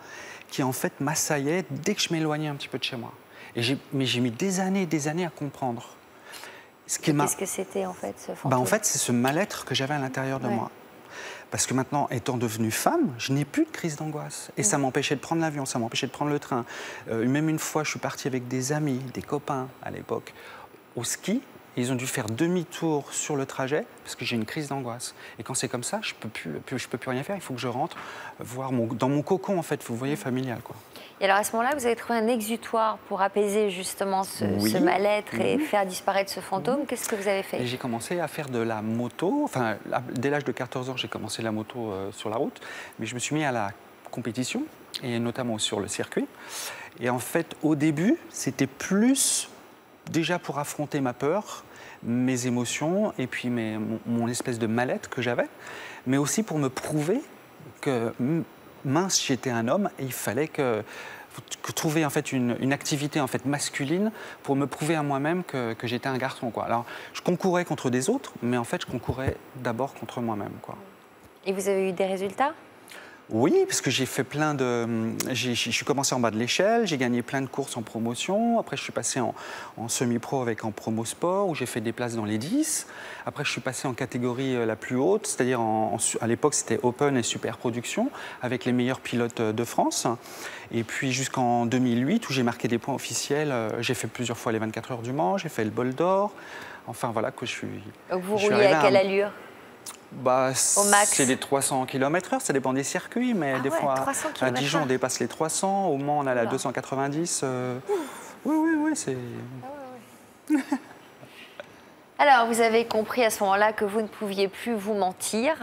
qui en fait m'assaillait dès que je m'éloignais un petit peu de chez moi. Mais j'ai mis des années à comprendre. Qu'est-ce que c'était en fait, ce fantôme? En fait, c'est ce mal-être que j'avais à l'intérieur de moi. Parce que maintenant, étant devenue femme, je n'ai plus de crise d'angoisse. Et ça m'empêchait de prendre l'avion, ça m'empêchait de prendre le train. Même une fois, je suis partie avec des amis, des copains à l'époque, au ski. Ils ont dû faire demi-tour sur le trajet parce que j'ai une crise d'angoisse. Et quand c'est comme ça, je peux plus rien faire. Il faut que je rentre voir dans mon cocon, en fait, vous voyez, familial, quoi. Et alors, à ce moment-là, vous avez trouvé un exutoire pour apaiser justement ce mal-être et faire disparaître ce fantôme. Qu'est-ce que vous avez fait? J'ai commencé à faire de la moto. Enfin, dès l'âge de 14 ans, j'ai commencé la moto sur la route. Mais je me suis mis à la compétition, et notamment sur le circuit. Et en fait, au début, c'était plus déjà pour affronter ma peur, mes émotions et puis mon espèce de mal-être que j'avais, mais aussi pour me prouver que mince, j'étais un homme et il fallait que trouver en fait une activité en fait masculine pour me prouver à moi-même que j'étais un garçon, quoi. Alors je concourais contre des autres, mais en fait je concourais d'abord contre moi-même, quoi. Et vous avez eu des résultats? Oui, parce que j'ai fait plein de... Je suis commencé en bas de l'échelle, j'ai gagné plein de courses en promotion. Après, je suis passé en semi-pro avec en promo sport, où j'ai fait des places dans les 10. Après, je suis passé en catégorie la plus haute, c'est-à-dire à l'époque, c'était Open et Super Production, avec les meilleurs pilotes de France. Et puis jusqu'en 2008, où j'ai marqué des points officiels, j'ai fait plusieurs fois les 24 heures du Mans, j'ai fait le bol d'or. Enfin, voilà que je suis... Donc vous roulez à quelle allure? Bah, au max? C'est des 300 km/h, ça dépend des circuits, mais des fois à Dijon on dépasse les 300, au Mans on a la 290. Oui, c'est... Alors, vous avez compris à ce moment-là que vous ne pouviez plus vous mentir.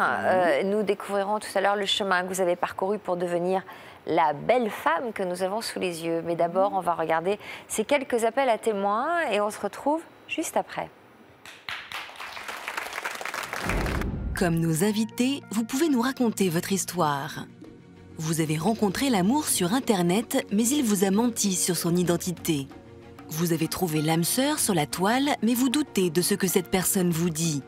Nous découvrirons tout à l'heure le chemin que vous avez parcouru pour devenir la belle femme que nous avons sous les yeux. Mais d'abord, on va regarder ces quelques appels à témoins et on se retrouve juste après. Comme nos invités, vous pouvez nous raconter votre histoire. Vous avez rencontré l'amour sur Internet, mais il vous a menti sur son identité. Vous avez trouvé l'âme sœur sur la toile, mais vous doutez de ce que cette personne vous dit.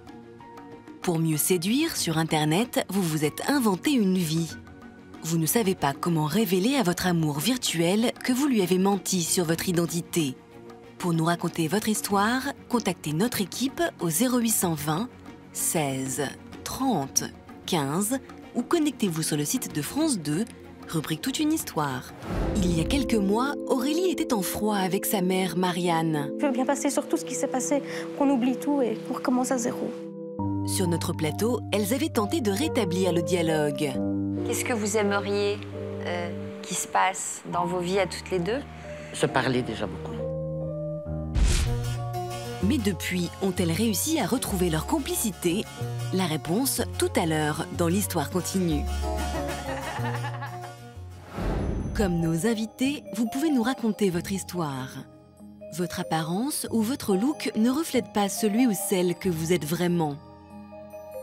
Pour mieux séduire sur Internet, vous vous êtes inventé une vie. Vous ne savez pas comment révéler à votre amour virtuel que vous lui avez menti sur votre identité. Pour nous raconter votre histoire, contactez notre équipe au 0820 16 30 15 ou connectez-vous sur le site de France 2, rubrique Toute une histoire. Il y a quelques mois, Aurélie était en froid avec sa mère Marianne. Je veux bien passer sur tout ce qui s'est passé, qu'on oublie tout et qu'on recommence à zéro. Sur notre plateau, elles avaient tenté de rétablir le dialogue. Qu'est-ce que vous aimeriez qui se passe dans vos vies à toutes les deux? Se parler déjà beaucoup. Mais depuis, ont-elles réussi à retrouver leur complicité? La réponse tout à l'heure dans l'Histoire continue. Comme nos invités, vous pouvez nous raconter votre histoire. Votre apparence ou votre look ne reflète pas celui ou celle que vous êtes vraiment.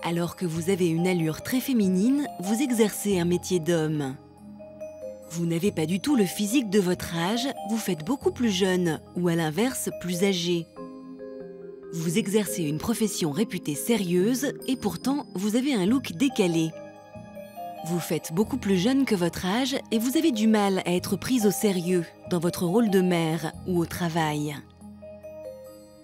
Alors que vous avez une allure très féminine, vous exercez un métier d'homme. Vous n'avez pas du tout le physique de votre âge, vous faites beaucoup plus jeune ou à l'inverse plus âgé. Vous exercez une profession réputée sérieuse et pourtant vous avez un look décalé. Vous faites beaucoup plus jeune que votre âge et vous avez du mal à être prise au sérieux dans votre rôle de mère ou au travail.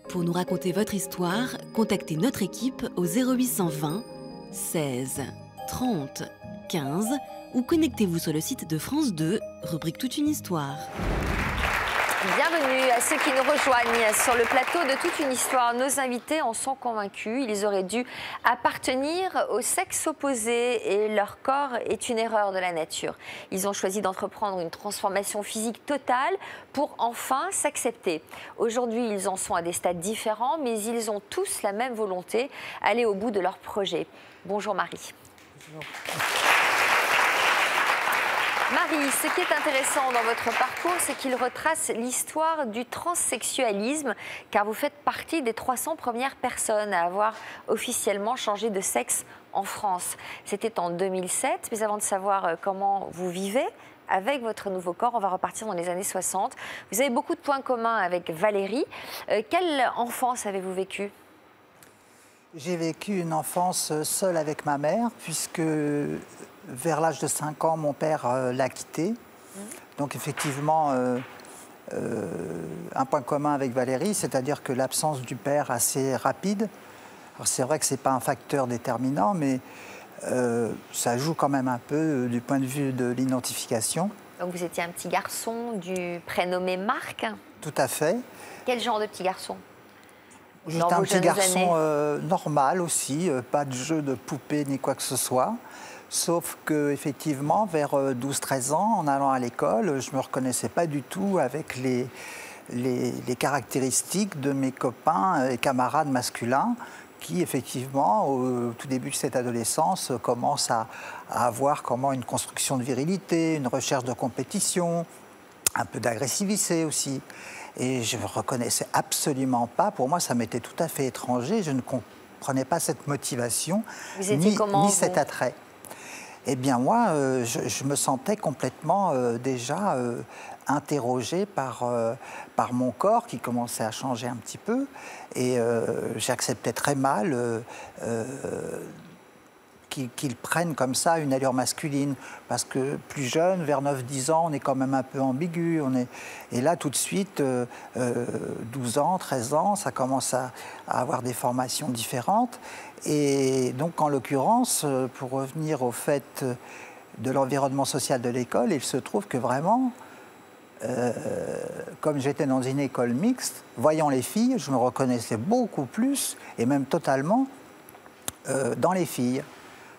Pour nous raconter votre histoire, contactez notre équipe au 0820 16 30 15 ou connectez-vous sur le site de France 2, rubrique Toute une histoire. Bienvenue à ceux qui nous rejoignent sur le plateau de Toute une histoire. Nos invités en sont convaincus. Ils auraient dû appartenir au sexe opposé et leur corps est une erreur de la nature. Ils ont choisi d'entreprendre une transformation physique totale pour enfin s'accepter. Aujourd'hui, ils en sont à des stades différents, mais ils ont tous la même volonté, aller au bout de leur projet. Bonjour Marie. Bonjour. Marie, ce qui est intéressant dans votre parcours, c'est qu'il retrace l'histoire du transsexualisme, car vous faites partie des 300 premières personnes à avoir officiellement changé de sexe en France. C'était en 2007, mais avant de savoir comment vous vivez avec votre nouveau corps, on va repartir dans les années 60. Vous avez beaucoup de points communs avec Valérie. Quelle enfance avez-vous vécue ? J'ai vécu une enfance seule avec ma mère, puisque vers l'âge de 5 ans, mon père l'a quittée. Donc effectivement, un point commun avec Valérie, c'est-à-dire que l'absence du père assez rapide. Alors c'est vrai que ce n'est pas un facteur déterminant, mais ça joue quand même un peu du point de vue de l'identification. Donc vous étiez un petit garçon prénommé Marc? Tout à fait. Quel genre de petit garçon? J'étais un petit garçon normal aussi, pas de jeu de poupée ni quoi que ce soit. Sauf qu'effectivement, vers 12-13 ans, en allant à l'école, je ne me reconnaissais pas du tout avec les caractéristiques de mes copains et camarades masculins qui, effectivement, au tout début de cette adolescence, commencent à avoir comment une construction de virilité, une recherche de compétition, un peu d'agressivité aussi. Et je ne me reconnaissais absolument pas. Pour moi, ça m'était tout à fait étranger. Je ne comprenais pas cette motivation, ni cet attrait. Eh bien, moi, je me sentais complètement déjà interrogée par mon corps qui commençait à changer un petit peu. Et j'acceptais très mal qu'ils prennent comme ça une allure masculine. Parce que plus jeune, vers 9-10 ans, on est quand même un peu ambigu. Et là, tout de suite, 12 ans, 13 ans, ça commence à avoir des formations différentes. Et donc, en l'occurrence, pour revenir au fait de l'environnement social de l'école, il se trouve que vraiment, comme j'étais dans une école mixte, voyant les filles, je me reconnaissais beaucoup plus, et même totalement, dans les filles.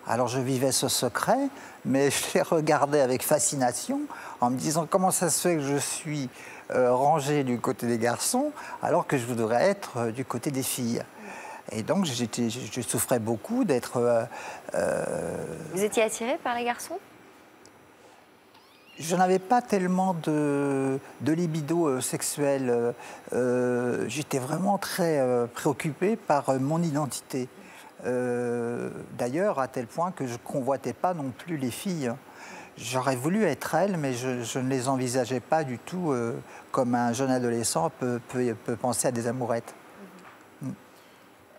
Alors je vivais ce secret, mais je les regardais avec fascination, en me disant comment ça se fait que je suis rangé du côté des garçons, alors que je voudrais être du côté des filles. Et donc je souffrais beaucoup d'être... Vous étiez attiré par les garçons ? Je n'avais pas tellement de libido sexuel. J'étais vraiment très préoccupé par mon identité. D'ailleurs, à tel point que je ne convoitais pas non plus les filles. J'aurais voulu être elles, mais je ne les envisageais pas du tout comme un jeune adolescent peut penser à des amourettes.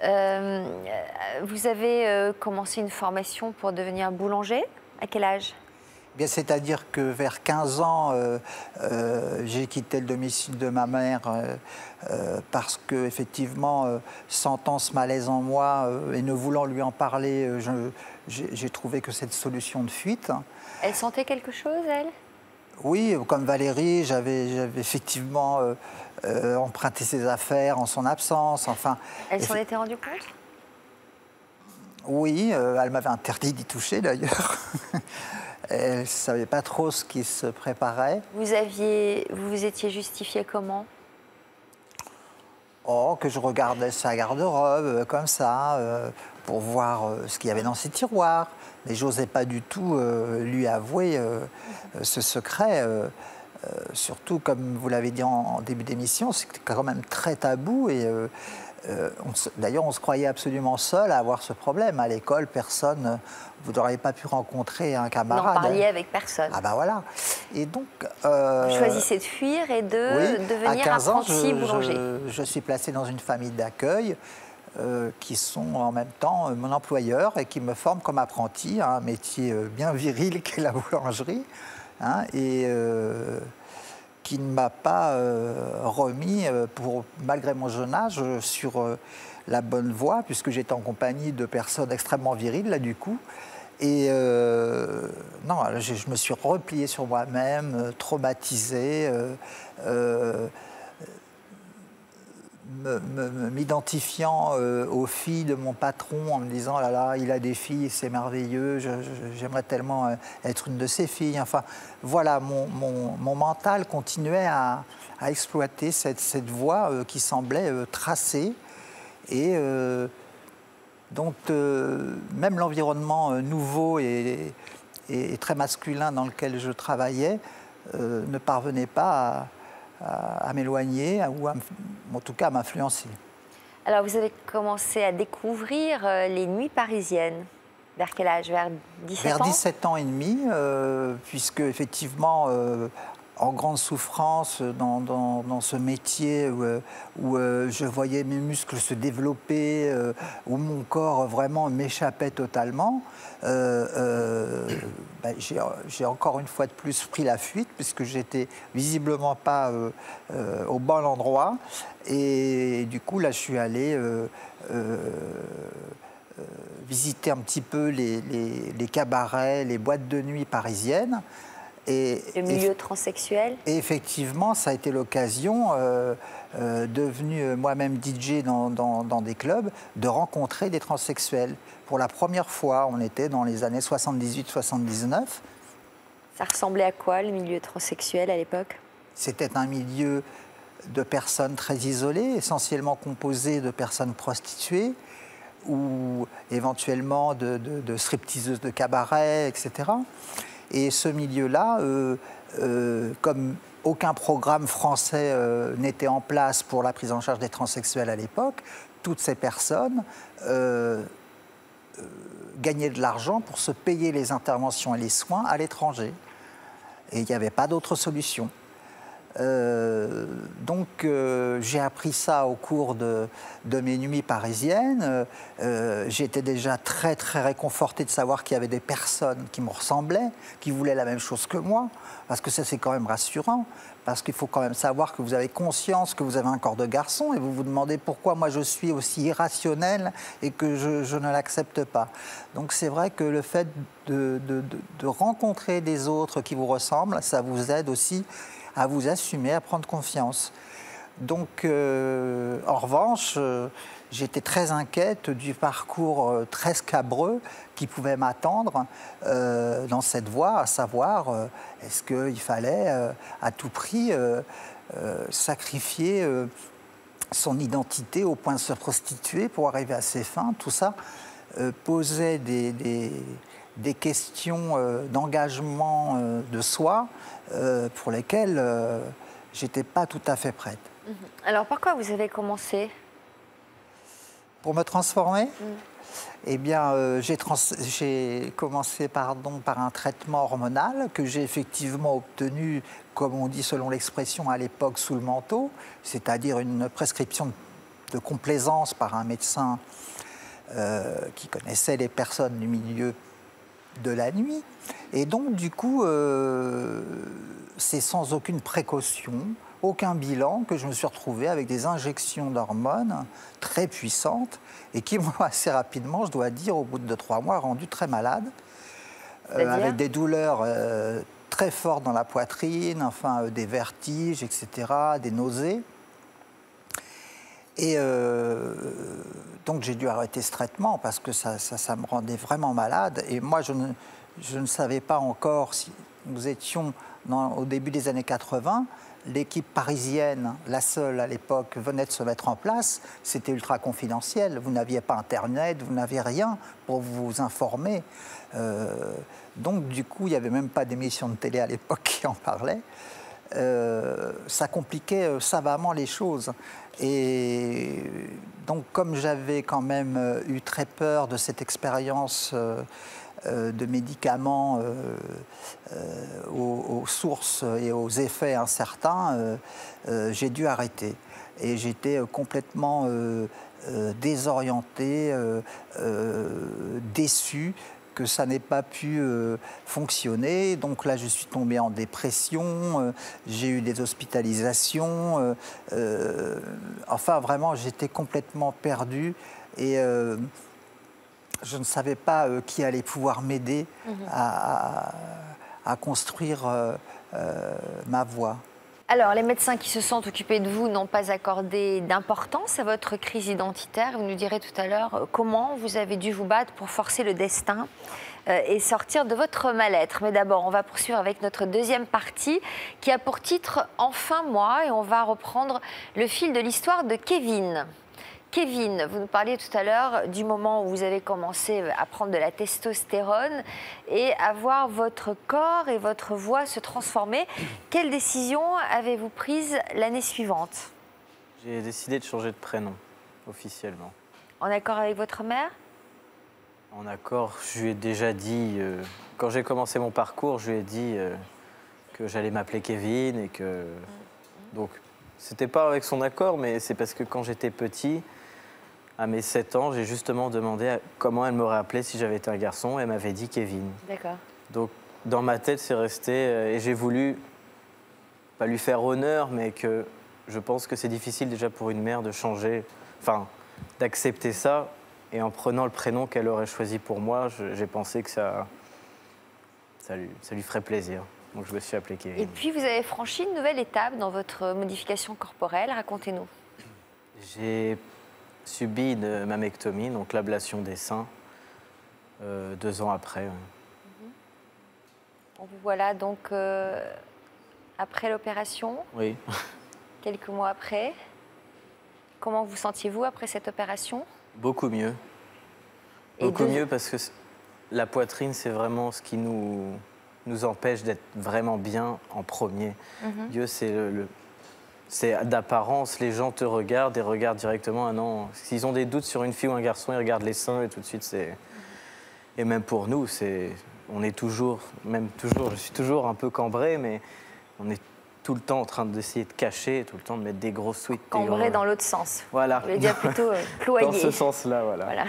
Vous avez commencé une formation pour devenir boulanger. À quel âge ? Bien, c'est-à-dire que vers 15 ans, j'ai quitté le domicile de ma mère parce que, effectivement, sentant ce malaise en moi et ne voulant lui en parler, j'ai trouvé que cette solution de fuite. Elle sentait quelque chose, elle ? Oui, comme Valérie, j'avais effectivement emprunté ses affaires en son absence. Enfin, elle s'en était rendue compte ? Oui, elle m'avait interdit d'y toucher d'ailleurs. Elle ne savait pas trop ce qui se préparait. Vous vous étiez justifié comment ? Oh, que je regardais sa garde-robe comme ça, pour voir ce qu'il y avait dans ses tiroirs. Mais je n'osais pas du tout lui avouer ce secret. Surtout, comme vous l'avez dit en début d'émission, c'était quand même très tabou. Et d'ailleurs, on se croyait absolument seul à avoir ce problème. À l'école, personne, vous n'auriez pas pu rencontrer un camarade. Vous n'en parliez avec personne. Ah ben voilà. Et donc... vous choisissez de fuir et de devenir apprenti boulanger. Je suis placé dans une famille d'accueil qui sont en même temps mon employeur et qui me forment comme apprenti, un métier bien viril qu'est la boulangerie. Et qui ne m'a pas remis, malgré mon jeune âge, sur la bonne voie, puisque j'étais en compagnie de personnes extrêmement viriles, là, du coup. Et non, je me suis replié sur moi-même, traumatisé, m'identifiant aux filles de mon patron en me disant « là là, il a des filles, c'est merveilleux, j'aimerais tellement être une de ses filles ». Enfin, voilà, mon mental continuait à exploiter cette voie qui semblait tracée. Et donc, même l'environnement nouveau et très masculin dans lequel je travaillais ne parvenait pas à m'éloigner ou en tout cas à m'influencer. Alors vous avez commencé à découvrir les nuits parisiennes. Vers quel âge ? Vers 17 ans ? Vers 17 ans et demi, puisque effectivement, en grande souffrance dans ce métier où je voyais mes muscles se développer, où mon corps vraiment m'échappait totalement, j'ai encore une fois de plus pris la fuite puisque j'étais visiblement pas au bon endroit. Et du coup, là, je suis allé visiter un petit peu les cabarets, les boîtes de nuit parisiennes. Le milieu transsexuel. Et effectivement, ça a été l'occasion, devenu moi-même DJ dans des clubs, de rencontrer des transsexuels. Pour la première fois, on était dans les années 78-79. Ça ressemblait à quoi, le milieu transsexuel, à l'époque ? C'était un milieu de personnes très isolées, essentiellement composé de personnes prostituées, ou éventuellement de stripteaseuses de cabaret, etc. Et ce milieu-là, comme aucun programme français n'était en place pour la prise en charge des transsexuels à l'époque, toutes ces personnes gagnaient de l'argent pour se payer les interventions et les soins à l'étranger. Et il n'y avait pas d'autre solution. Donc j'ai appris ça au cours de mes nuits parisiennes. J'étais déjà très réconforté de savoir qu'il y avait des personnes qui me ressemblaient, qui voulaient la même chose que moi, parce que ça c'est quand même rassurant, parce qu'il faut quand même savoir que vous avez conscience que vous avez un corps de garçon et vous vous demandez pourquoi moi je suis aussi irrationnel et que je ne l'accepte pas. Donc c'est vrai que le fait de rencontrer des autres qui vous ressemblent, ça vous aide aussi à vous assumer, à prendre confiance. Donc, en revanche, j'étais très inquiète du parcours très scabreux qui pouvait m'attendre dans cette voie, à savoir, est-ce qu'il fallait à tout prix sacrifier son identité au point de se prostituer pour arriver à ses fins. Tout ça posait des questions d'engagement de soi pour lesquelles j'étais pas tout à fait prête. Alors, par quoi vous avez commencé? Pour me transformer, eh bien, j'ai commencé par un traitement hormonal que j'ai effectivement obtenu, comme on dit selon l'expression à l'époque, sous le manteau, c'est-à-dire une prescription de complaisance par un médecin qui connaissait les personnes du milieu de la nuit. Et donc, du coup, c'est sans aucune précaution, aucun bilan, que je me suis retrouvé avec des injections d'hormones très puissantes et qui m'ont assez rapidement, je dois dire, au bout de 3 mois, rendu très malade, avec des douleurs très fortes dans la poitrine, enfin des vertiges, etc., des nausées. Et donc j'ai dû arrêter ce traitement parce que ça me rendait vraiment malade. Et moi, je ne savais pas encore si nous étions au début des années 80. L'équipe parisienne, la seule à l'époque, venait de se mettre en place. C'était ultra confidentiel. Vous n'aviez pas Internet, vous n'aviez rien pour vous informer. Donc, du coup, il n'y avait même pas d'émission de télé à l'époque qui en parlait. Ça compliquait savamment les choses. Et donc, comme j'avais quand même eu très peur de cette expérience de médicaments aux sources et aux effets incertains, j'ai dû arrêter. Et j'étais complètement désorienté, déçu que ça n'ait pas pu fonctionner. Donc là, je suis tombé en dépression, j'ai eu des hospitalisations. Enfin, vraiment, j'étais complètement perdu et je ne savais pas qui allait pouvoir m'aider à construire ma voie. Alors, les médecins qui se sont occupés de vous n'ont pas accordé d'importance à votre crise identitaire. Vous nous direz tout à l'heure comment vous avez dû vous battre pour forcer le destin et sortir de votre mal-être. Mais d'abord, on va poursuivre avec notre deuxième partie qui a pour titre « Enfin moi » et on va reprendre le fil de l'histoire de Kevin. Kevin, vous nous parliez tout à l'heure du moment où vous avez commencé à prendre de la testostérone et à voir votre corps et votre voix se transformer. Quelle décision avez-vous prise l'année suivante? J'ai décidé de changer de prénom, officiellement. En accord avec votre mère? En accord, je lui ai déjà dit, quand j'ai commencé mon parcours, je lui ai dit que j'allais m'appeler Kevin et que... Donc, c'était pas avec son accord, mais c'est parce que quand j'étais petit, à mes 7 ans, j'ai justement demandé comment elle m'aurait appelé si j'avais été un garçon. Elle m'avait dit Kevin. D'accord. Donc, dans ma tête, c'est resté... et j'ai voulu, pas lui faire honneur, mais que je pense que c'est difficile déjà pour une mère de changer, enfin, d'accepter ça. Et en prenant le prénom qu'elle aurait choisi pour moi, j'ai pensé que ça lui ferait plaisir. Donc, je me suis appelé Kevin. Et puis, vous avez franchi une nouvelle étape dans votre modification corporelle. Racontez-nous. J'ai subi une mammectomie, donc l'ablation des seins, 2 ans après. On vous voilà donc après l'opération. Oui. Quelques mois après. Comment vous sentiez-vous après cette opération? Beaucoup mieux. Beaucoup mieux parce que la poitrine, c'est vraiment ce qui nous empêche d'être vraiment bien en premier. Dieu, c'est d'apparence, les gens te regardent et regardent directement un an. S'ils ont des doutes sur une fille ou un garçon, ils regardent les seins et tout de suite, c'est... Et même pour nous, on est toujours, je suis toujours un peu cambré, mais on est tout le temps en train d'essayer de cacher, tout le temps de mettre des grosses sweats. Cambrer dans l'autre sens. Voilà. Je vais dire plutôt ployer. Dans ce sens-là, voilà. Voilà.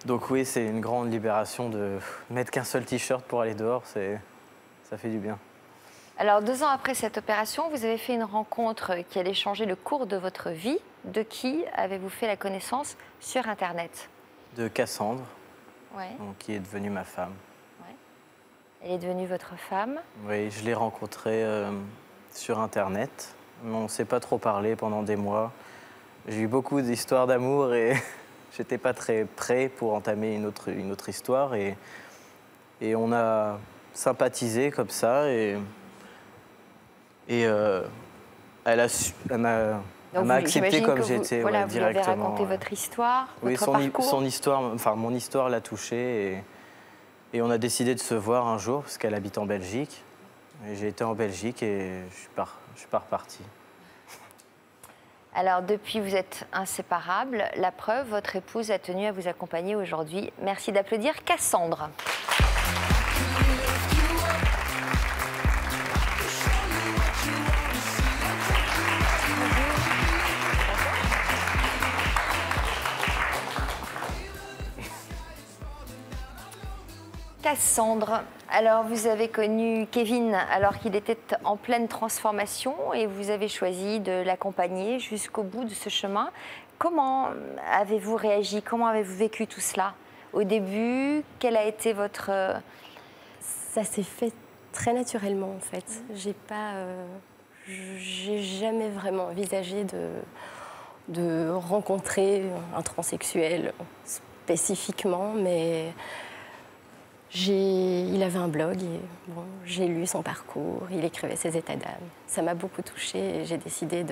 Donc oui, c'est une grande libération de mettre qu'un seul t-shirt pour aller dehors, ça fait du bien. Alors, 2 ans après cette opération, vous avez fait une rencontre qui allait changer le cours de votre vie. De qui avez-vous fait la connaissance sur Internet? De Cassandre, Ouais. donc, qui est devenue ma femme. Ouais. Elle est devenue votre femme. Oui, je l'ai rencontrée sur Internet, mais on ne s'est pas trop parlé pendant des mois. J'ai eu beaucoup d'histoires d'amour et j'étais pas très prêt pour entamer une autre histoire. Et on a sympathisé comme ça et elle m'a accepté comme j'étais, voilà, directement. Vous lui avez raconté votre histoire, oui, votre parcours. son histoire, enfin mon histoire l'a touchée et on a décidé de se voir un jour parce qu'elle habite en Belgique. Et j'ai été en Belgique et je suis pas reparti. Alors depuis, vous êtes inséparables. La preuve, votre épouse a tenu à vous accompagner aujourd'hui. Merci d'applaudir Cassandre. Cassandre, alors vous avez connu Kevin alors qu'il était en pleine transformation et vous avez choisi de l'accompagner jusqu'au bout de ce chemin. Comment avez-vous réagi? Comment avez-vous vécu tout cela? Au début, quel a été votre... Ça s'est fait très naturellement en fait. J'ai jamais vraiment envisagé de rencontrer un transsexuel spécifiquement, mais... Il avait un blog et bon, j'ai lu son parcours, il écrivait ses états d'âme. Ça m'a beaucoup touchée et j'ai décidé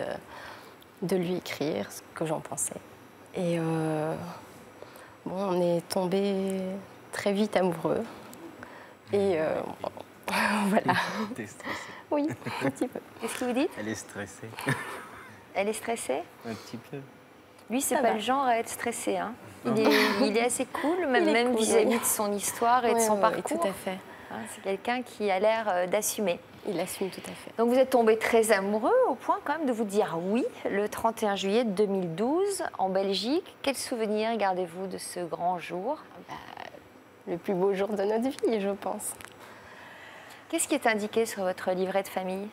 de lui écrire ce que j'en pensais. Et bon, on est tombés très vite amoureux. Et voilà. T'es stressée? Oui, un petit peu. Qu'est-ce que vous dites? Elle est stressée. Elle est stressée? Un petit peu. Lui, c'est pas le genre à être stressé. Hein. Il est assez cool, même cool, vis-à-vis de son histoire et de son parcours. Oui, tout à fait. Hein, c'est quelqu'un qui a l'air d'assumer. Il assume tout à fait. Donc vous êtes tombés très amoureux au point quand même de vous dire oui le 31 juillet 2012 en Belgique. Quel souvenir gardez-vous de ce grand jour? Le plus beau jour de notre vie, je pense. Qu'est-ce qui est indiqué sur votre livret de famille?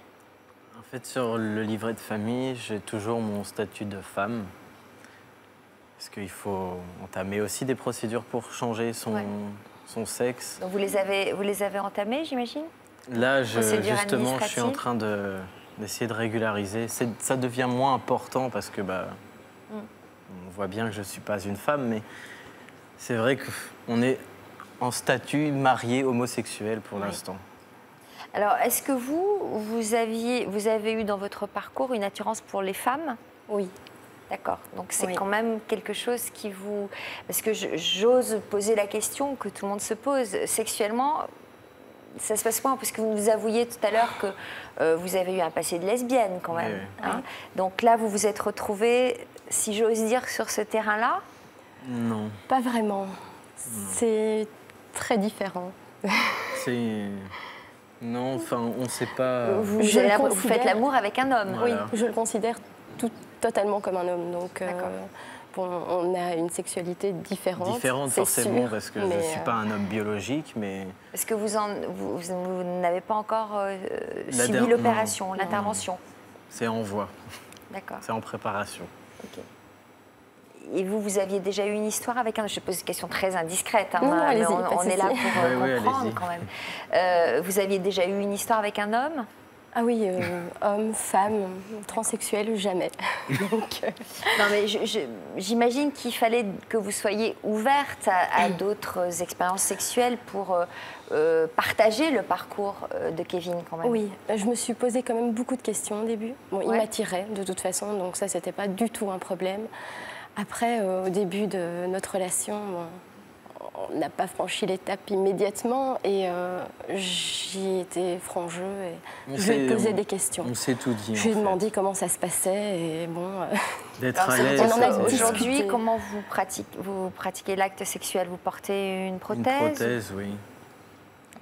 En fait, sur le livret de famille, j'ai toujours mon statut de femme. Parce qu'il faut entamer aussi des procédures pour changer son sexe. Donc vous les avez entamées, j'imagine? Là, justement, je suis en train d'essayer de régulariser. Ça devient moins important parce que on voit bien que je ne suis pas une femme, mais c'est vrai qu'on est en statut marié homosexuel pour l'instant. Alors, est-ce que vous avez eu dans votre parcours une attirance pour les femmes? Oui. D'accord. Donc c'est quand même quelque chose qui vous... Parce que j'ose poser la question que tout le monde se pose. Sexuellement, ça se passe comment? Parce que vous nous avouiez tout à l'heure que vous avez eu un passé de lesbienne quand même. Oui. Hein? Donc là, vous vous êtes retrouvée, si j'ose dire, sur ce terrain-là? Non. Pas vraiment. C'est très différent. Non, enfin, on ne sait pas... Vous faites l'amour avec un homme? Voilà. Oui, je le considère totalement comme un homme. Donc, bon, on a une sexualité différente. Différente, forcément, sûr, parce que je ne suis pas un homme biologique, mais... Est-ce que vous n'avez pas encore subi l'opération, l'intervention? C'est en voie. D'accord. C'est en préparation. Ok. Et vous aviez déjà eu une histoire avec un... Je pose une question très indiscrète, hein, non, mais on est là pour comprendre quand même. Vous aviez déjà eu une histoire avec un homme? Ah oui, homme, femme, transsexuel, jamais. Donc, Non, mais j'imagine qu'il fallait que vous soyez ouverte à d'autres expériences sexuelles pour partager le parcours de Kevin quand même. Oui, je me suis posé quand même beaucoup de questions au début. Bon, il m'attirait de toute façon, donc ça, c'était pas du tout un problème. Après, au début de notre relation, on n'a pas franchi l'étape immédiatement et j'y étais franc jeu et je lui ai posé des questions. On s'est tout dit. Je lui ai demandé comment ça se passait et bon... D'être à l'aise. Aujourd'hui, comment vous pratiquez l'acte sexuel? Vous portez une prothèse? Une prothèse, oui.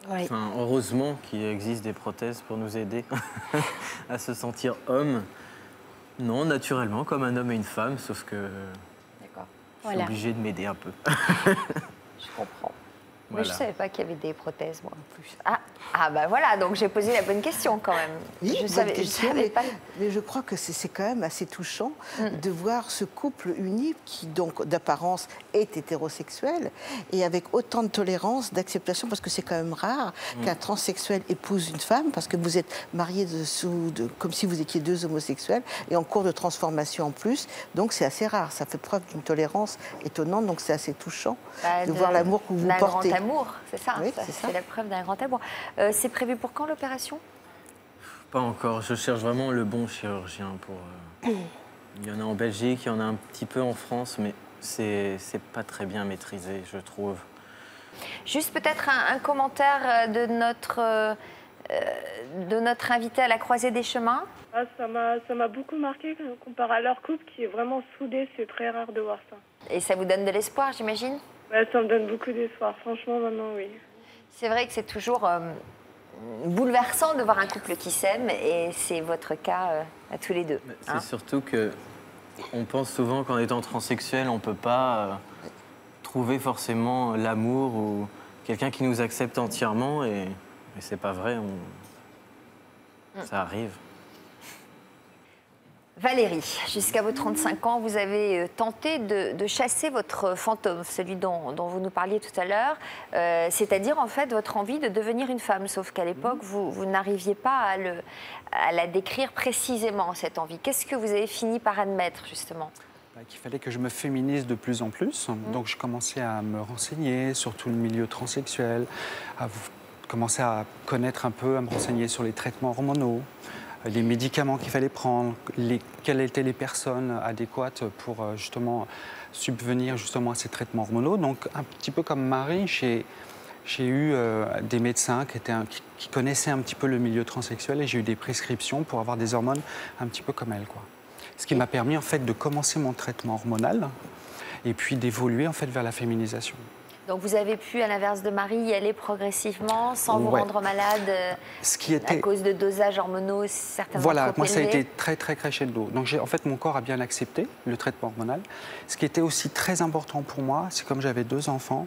Oui. Enfin, heureusement qu'il existe des prothèses pour nous aider à se sentir homme. Non, naturellement, comme un homme et une femme, sauf que je suis obligée de m'aider un peu. Je comprends. Voilà. Mais je ne savais pas qu'il y avait des prothèses, moi, en plus. Bah voilà, donc j'ai posé la bonne question, quand même. Oui, je savais pas... Mais je crois que c'est quand même assez touchant de voir ce couple uni qui, donc, d'apparence, est hétérosexuel et avec autant de tolérance, d'acceptation, parce que c'est quand même rare qu'un transsexuel épouse une femme, parce que vous êtes mariés comme si vous étiez deux homosexuels, et en cours de transformation en plus. Donc c'est assez rare, ça fait preuve d'une tolérance étonnante, donc c'est assez touchant de voir l'amour que vous portez. Amour, c'est ça, oui, c'est la preuve d'un grand amour. C'est prévu pour quand l'opération? Pas encore, je cherche vraiment le bon chirurgien pour... Il y en a en Belgique, il y en a un petit peu en France, mais c'est pas très bien maîtrisé, je trouve. Juste peut-être un commentaire de notre invité à la croisée des chemins. Ça m'a beaucoup marqué comparé à leur couple qui est vraiment soudé, c'est très rare de voir ça. Et ça vous donne de l'espoir, j'imagine? Ça me donne beaucoup d'espoir, franchement, maintenant, oui. C'est vrai que c'est toujours bouleversant de voir un couple qui s'aime, et c'est votre cas à tous les deux. C'est surtout qu'on pense souvent qu'en étant transsexuel, on ne peut pas trouver forcément l'amour ou quelqu'un qui nous accepte entièrement, et c'est pas vrai, ça arrive. Valérie, jusqu'à vos 35 ans, vous avez tenté de chasser votre fantôme, celui dont vous nous parliez tout à l'heure, c'est-à-dire en fait votre envie de devenir une femme, sauf qu'à l'époque, vous n'arriviez pas à la décrire précisément, cette envie. Qu'est-ce que vous avez fini par admettre, justement? Qu'il fallait que je me féminise de plus en plus, donc je commençais à me renseigner sur tout le milieu transsexuel, à commencer à connaître un peu, à me renseigner sur les traitements hormonaux, les médicaments qu'il fallait prendre, quelles étaient les personnes adéquates pour justement subvenir justement à ces traitements hormonaux. Donc un petit peu comme Marie, j'ai eu des médecins qui connaissaient un petit peu le milieu transsexuel, et j'ai eu des prescriptions pour avoir des hormones un petit peu comme elle, quoi. Ce qui m'a permis en fait de commencer mon traitement hormonal et puis d'évoluer en fait vers la féminisation. Donc vous avez pu, à l'inverse de Marie, y aller progressivement, sans vous rendre malade à cause de dosages hormonaux certainement trop élevés. Moi ça a été très crescendo. Donc en fait mon corps a bien accepté le traitement hormonal. Ce qui était aussi très important pour moi, c'est comme j'avais 2 enfants,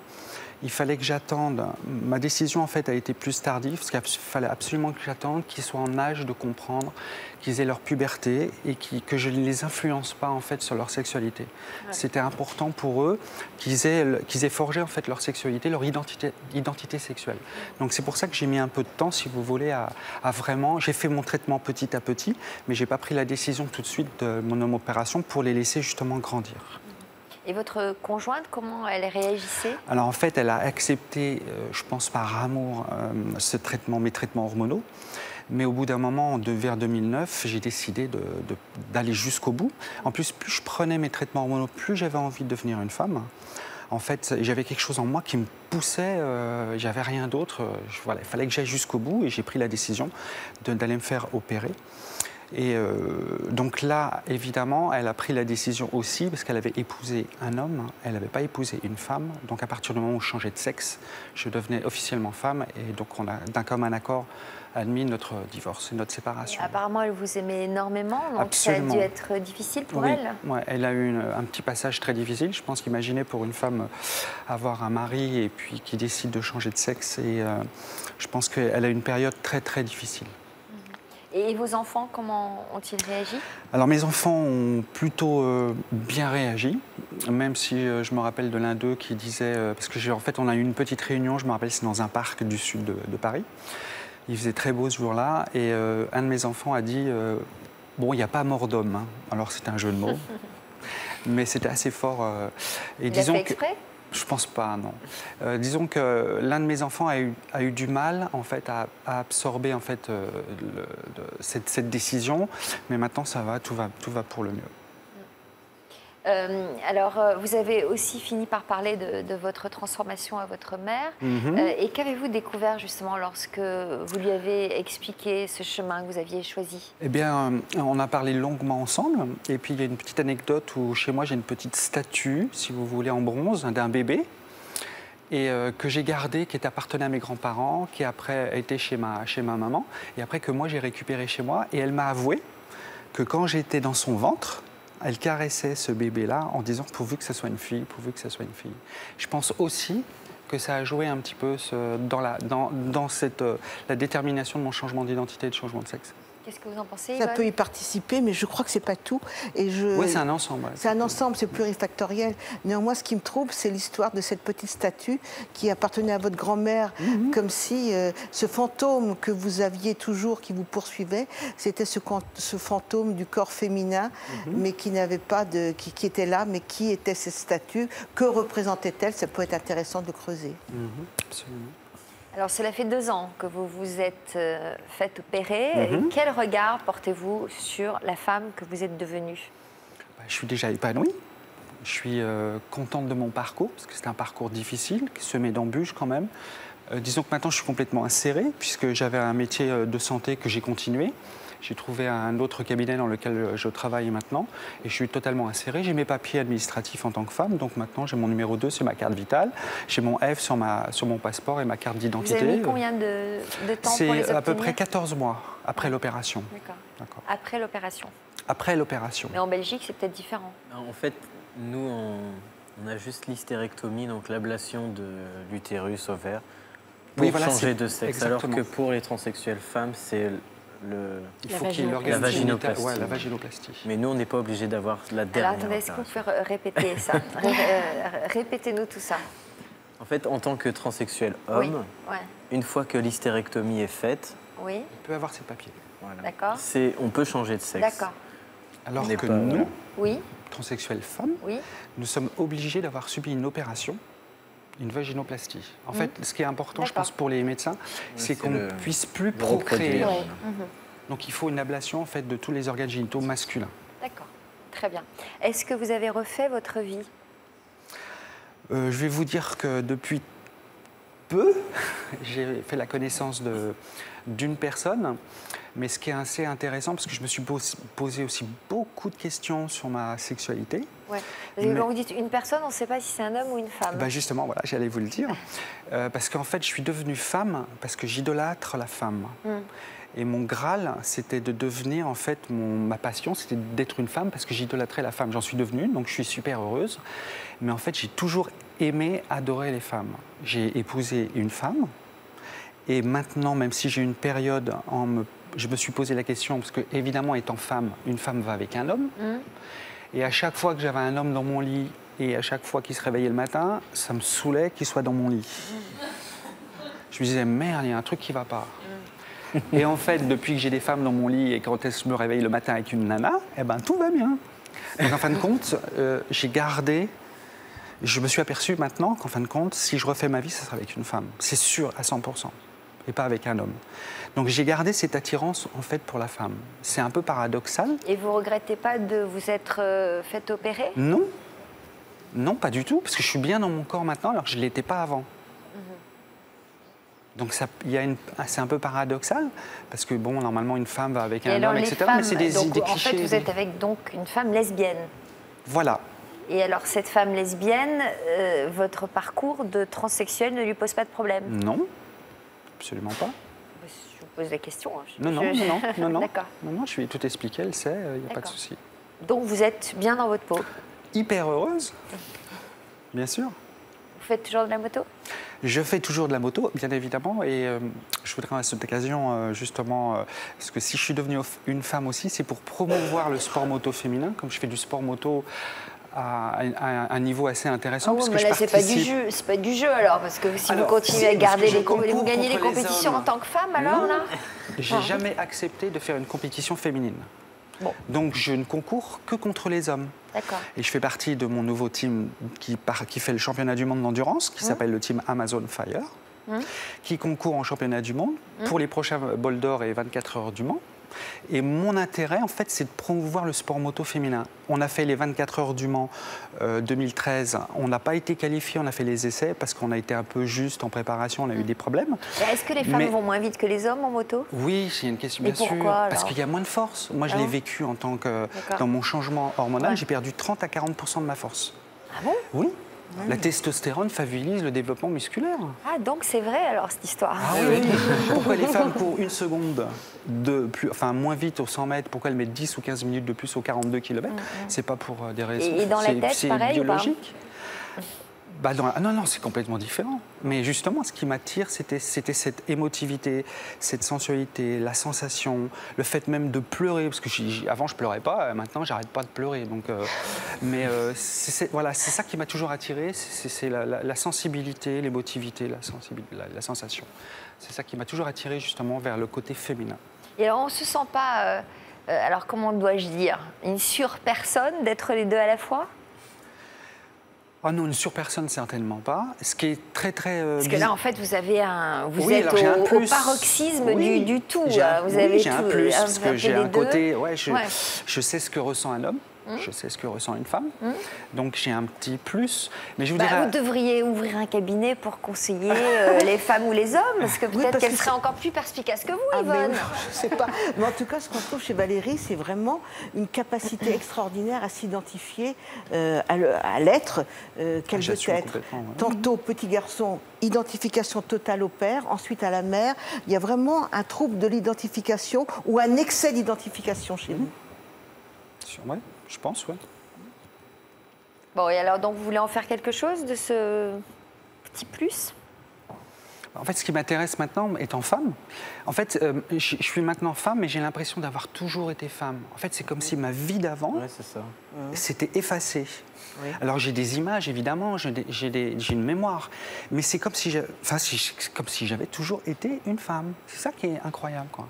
il fallait que j'attende. Ma décision en fait a été plus tardive, parce qu'il fallait absolument que j'attende qu'ils soient en âge de comprendre, qu'ils aient leur puberté et que je ne les influence pas en fait sur leur sexualité. Ouais. C'était important pour eux qu'ils aient forgé en fait leur sexualité, leur identité sexuelle. Donc c'est pour ça que j'ai mis un peu de temps, si vous voulez, à vraiment. J'ai fait mon traitement petit à petit, mais j'ai pas pris la décision tout de suite de mon opération pour les laisser justement grandir. Et votre conjointe, comment elle réagissait? Alors en fait, elle a accepté, je pense par amour, mes traitements hormonaux. Mais au bout d'un moment, vers 2009, j'ai décidé d'aller jusqu'au bout. En plus, plus je prenais mes traitements hormonaux, plus j'avais envie de devenir une femme. En fait, j'avais quelque chose en moi qui me poussait, j'avais rien d'autre. Voilà, il fallait que j'aille jusqu'au bout, et j'ai pris la décision d'aller me faire opérer. Et donc là, évidemment, elle a pris la décision aussi, parce qu'elle avait épousé un homme, elle n'avait pas épousé une femme. Donc à partir du moment où je changeais de sexe, je devenais officiellement femme. Et donc on a d'un commun accord admis notre divorce et notre séparation. Et apparemment, elle vous aimait énormément, donc absolument. Ça a dû être difficile pour elle. Ouais, elle a eu un petit passage très difficile. Je pense qu'imaginer pour une femme avoir un mari et puis qui décide de changer de sexe, et je pense qu'elle a eu une période très difficile. Et vos enfants, comment ont-ils réagi? Alors mes enfants ont plutôt bien réagi, même si je me rappelle de l'un d'eux qui disait, parce que en fait on a eu une petite réunion, je me rappelle c'est dans un parc du sud de Paris, il faisait très beau ce jour-là, et un de mes enfants a dit, bon il n'y a pas mort d'homme, hein. Alors c'était un jeu de mots, mais c'était assez fort. Et disons fait exprès? Je pense pas, non. Disons que l'un de mes enfants a eu du mal en fait à absorber en fait cette décision, mais maintenant ça va, tout va pour le mieux. Alors, vous avez aussi fini par parler de votre transformation à votre mère. Et qu'avez-vous découvert justement lorsque vous lui avez expliqué ce chemin que vous aviez choisi? Eh bien, on a parlé longuement ensemble. Et puis, il y a une petite anecdote où chez moi, j'ai une petite statue, si vous voulez, en bronze, d'un bébé et que j'ai gardé, qui appartenait à mes grands-parents, qui après a été chez ma maman, et après que moi j'ai récupéré chez moi. Et elle m'a avoué que quand j'étais dans son ventre, elle caressait ce bébé-là en disant pourvu que ça soit une fille, pourvu que ça soit une fille. Je pense aussi que ça a joué un petit peu dans la détermination de mon changement d'identité et de changement de sexe. Qu'est-ce que vous en pensez, Ça Yvonne? peut y participer, mais je crois que c'est pas tout. Oui, c'est un ensemble. Ouais. C'est un ensemble, c'est plurifactoriel. Néanmoins, ce qui me trouble, c'est l'histoire de cette petite statue qui appartenait à votre grand-mère, comme si ce fantôme que vous aviez toujours, qui vous poursuivait, c'était ce fantôme du corps féminin, mais qui n'avait pas qui était là, mais qui était cette statue? Que représentait-elle? Ça peut être intéressant de creuser. Absolument. Alors, cela fait 2 ans que vous vous êtes fait opérer. Quel regard portez-vous sur la femme que vous êtes devenue? Je suis déjà épanouie. Je suis contente de mon parcours, parce que c'est un parcours difficile, semé d'embûches quand même. Disons que maintenant, je suis complètement insérée, puisque j'avais un métier de santé que j'ai continué. J'ai trouvé un autre cabinet dans lequel je travaille maintenant et je suis totalement insérée. J'ai mes papiers administratifs en tant que femme, donc maintenant j'ai mon numéro 2 sur ma carte vitale, j'ai mon F sur mon passeport et ma carte d'identité. Vous avez mis combien de temps pour les obtenir? C'est à peu près 14 mois après l'opération. D'accord. Après l'opération? Après l'opération. Mais en Belgique, c'est peut-être différent. En fait, nous, on a juste l'hystérectomie, donc l'ablation de l'utérus, ovaire, pour changer de sexe. Exactement. Alors que pour les transsexuelles femmes, c'est il faut qu'il y ait la vaginoplastie. Ouais, la vaginoplastie. Mais nous, on n'est pas obligé d'avoir la dernière. Alors attendez, est-ce que vous pouvez répéter ça? Répétez-nous tout ça. En fait, en tant que transsexuel homme, une fois que l'hystérectomie est faite, il peut avoir ses papiers. Voilà. D'accord. On peut changer de sexe. D'accord. Alors que nous, oui, transsexuelles femmes, nous sommes obligés d'avoir subi une opération, une vaginoplastie. En fait, ce qui est important, je pense, pour les médecins, c'est qu'on ne puisse plus procréer. Donc il faut une ablation en fait, de tous les organes génitaux masculins. D'accord, très bien. Est-ce que vous avez refait votre vie? Je vais vous dire que depuis peu, j'ai fait la connaissance d'une personne, mais ce qui est assez intéressant, parce que je me suis posé aussi beaucoup de questions sur ma sexualité. Ouais. Quand vous dites une personne, on ne sait pas si c'est un homme ou une femme. Ben justement, voilà, j'allais vous le dire. Parce qu'en fait, je suis devenue femme parce que j'idolâtre la femme. Et mon Graal, c'était de devenir, en fait, ma passion, c'était d'être une femme parce que j'idolâtrais la femme. J'en suis devenue, donc je suis super heureuse. Mais en fait, j'ai toujours aimé, adoré les femmes. J'ai épousé une femme. Et maintenant, même si j'ai eu une période, je me suis posé la question, parce que, évidemment, étant femme, une femme va avec un homme. Et à chaque fois que j'avais un homme dans mon lit, et à chaque fois qu'il se réveillait le matin, ça me saoulait qu'il soit dans mon lit. Je me disais, merde, il y a un truc qui ne va pas. Et en fait, depuis que j'ai des femmes dans mon lit et quand elles me réveillent le matin avec une nana, eh ben, tout va bien. Donc en fin de compte, j'ai gardé... Je me suis aperçu maintenant qu'en fin de compte, si je refais ma vie, ça sera avec une femme. C'est sûr à 100%. Et pas avec un homme. Donc j'ai gardé cette attirance en fait pour la femme. C'est un peu paradoxal. Et vous regrettez pas de vous être fait opérer? Non. Non, pas du tout, parce que je suis bien dans mon corps maintenant alors que je ne l'étais pas avant. Donc c'est un peu paradoxal, parce que bon, normalement une femme va avec un homme, etc. Femmes, mais c'est des idées clichés. En fait, vous êtes avec donc une femme lesbienne. Voilà. Et alors cette femme lesbienne, votre parcours de transsexuel ne lui pose pas de problème? Non, absolument pas. Je vous pose la question. Non. D'accord. Non, je lui ai tout expliqué, elle sait, il n'y a pas de souci. Donc vous êtes bien dans votre peau? Hyper heureuse, bien sûr. Vous faites toujours de la moto? Je fais toujours de la moto, bien évidemment, et je voudrais à cette occasion, justement, parce que si je suis devenue une femme aussi, c'est pour promouvoir le sport moto féminin, comme je fais du sport moto à un niveau assez intéressant. Parce que mais là, c'est pas du jeu alors, parce que si vous continuez à garder vous gagnez les compétitions en tant que femme, alors là? J'ai jamais accepté de faire une compétition féminine. Bon. Donc je ne concours que contre les hommes. D'accord. Et je fais partie de mon nouveau team qui fait le championnat du monde d'endurance, qui s'appelle le team Amazon Fire, qui concourt en championnat du monde pour les prochains Bol d'Or et 24 heures du Mans. Et mon intérêt, en fait, c'est de promouvoir le sport moto féminin. On a fait les 24 heures du Mans 2013. On n'a pas été qualifiés, on a fait les essais parce qu'on a été un peu juste en préparation, on a eu des problèmes. Est-ce que les femmes vont moins vite que les hommes en moto? Oui, c'est une question, bien sûr. Parce qu'il y a moins de force. Moi, je l'ai vécu en tant que... Dans mon changement hormonal, j'ai perdu 30 à 40% de ma force. Ah bon? Oui. La testostérone favorise le développement musculaire. Ah, donc c'est vrai alors cette histoire. Ah oui. Pourquoi les femmes courent une seconde moins vite aux 100 mètres, pourquoi elles mettent 10 ou 15 minutes de plus aux 42 km? C'est pas pour des raisons. Et dans la tête, pareil biologique. Non, c'est complètement différent. Mais justement, ce qui m'attire, c'était cette émotivité, cette sensualité, la sensation, le fait même de pleurer. Parce que avant, je pleurais pas, maintenant, j'arrête pas de pleurer. Donc, c'est ça qui m'a toujours attiré, c'est la sensibilité, l'émotivité, la sensation. C'est ça qui m'a toujours attiré justement vers le côté féminin. Et alors, on ne se sent pas, alors comment dois-je dire, une surpersonne d'être les deux à la fois? Ah non, une surpersonne, certainement pas. Ce qui est très, très... Parce que là, en fait, vous êtes au paroxysme du tout. J'ai un plus, parce que j'ai un côté... Je sais ce que ressent un homme. Je sais ce que ressent une femme, donc j'ai un petit plus. Mais je vous dirais... Vous devriez ouvrir un cabinet pour conseiller les femmes ou les hommes, parce que peut-être qu'elles seraient encore plus perspicaces que vous, Yvonne. Je ne sais pas. Mais en tout cas, ce qu'on trouve chez Valérie, c'est vraiment une capacité extraordinaire à s'identifier à l'être qu'elle veut être. Ouais. Tantôt, petit garçon, identification totale au père, ensuite à la mère. Il y a vraiment un trouble de l'identification ou un excès d'identification chez nous. Oui. Je pense, oui. Bon, et alors, donc, vous voulez en faire quelque chose de ce petit plus? En fait, ce qui m'intéresse maintenant, étant femme, en fait, je suis maintenant femme, mais j'ai l'impression d'avoir toujours été femme. En fait, c'est comme si ma vie d'avant s'était effacée. Oui. Alors, j'ai des images, évidemment, j'ai une mémoire, mais c'est comme si j'avais toujours été une femme. C'est ça qui est incroyable, quoi.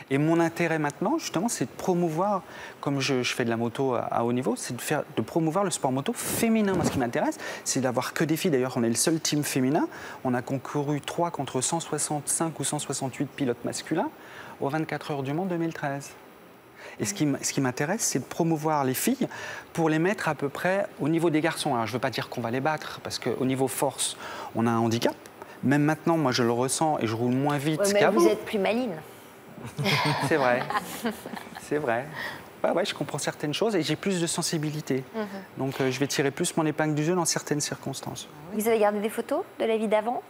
Et mon intérêt maintenant, justement, c'est de promouvoir, comme je fais de la moto à haut niveau, c'est de promouvoir le sport moto féminin. Moi, ce qui m'intéresse, c'est d'avoir que des filles. D'ailleurs, on est le seul team féminin. On a concouru 3 contre 165 ou 168 pilotes masculins aux 24 heures du Mans 2013. Et ce qui m'intéresse, c'est de promouvoir les filles pour les mettre à peu près au niveau des garçons. Alors, je ne veux pas dire qu'on va les battre, parce qu'au niveau force, on a un handicap. Même maintenant, moi, je le ressens et je roule moins vite qu'avant. Vous êtes plus maligne. C'est vrai, c'est vrai. Ouais, je comprends certaines choses et j'ai plus de sensibilité. Donc je vais tirer plus mon épingle du jeu dans certaines circonstances. Vous avez gardé des photos de la vie d'avant?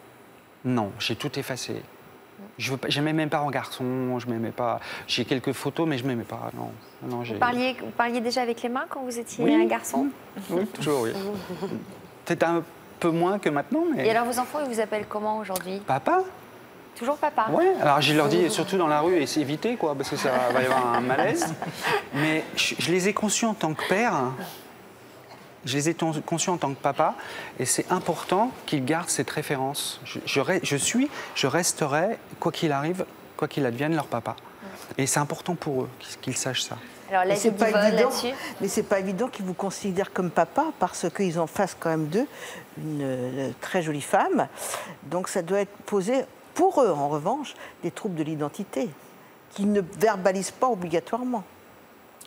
Non, j'ai tout effacé. Je n'aimais même pas en garçon, je m'aimais pas. J'ai quelques photos, mais je m'aimais pas. Non, vous parliez déjà avec les mains quand vous étiez un garçon? Oui, toujours, oui. Peut-être un peu moins que maintenant. Mais... Et alors vos enfants, ils vous appellent comment aujourd'hui? Papa. Toujours papa? Oui, alors je leur dis, surtout dans la rue, et c'est éviter, quoi, parce que ça va y avoir un malaise. Mais je les ai conçus en tant que père, je les ai conçus en tant que papa, et c'est important qu'ils gardent cette référence. Je resterai, quoi qu'il arrive, quoi qu'il advienne, leur papa. Et c'est important pour eux qu'ils sachent ça. Alors là, c'est pas évident, mais c'est pas évident qu'ils vous considèrent comme papa, parce qu'ils en fassent quand même d'eux une très jolie femme. Donc ça doit être posé... Pour eux, en revanche, des troubles de l'identité qu'ils ne verbalisent pas obligatoirement.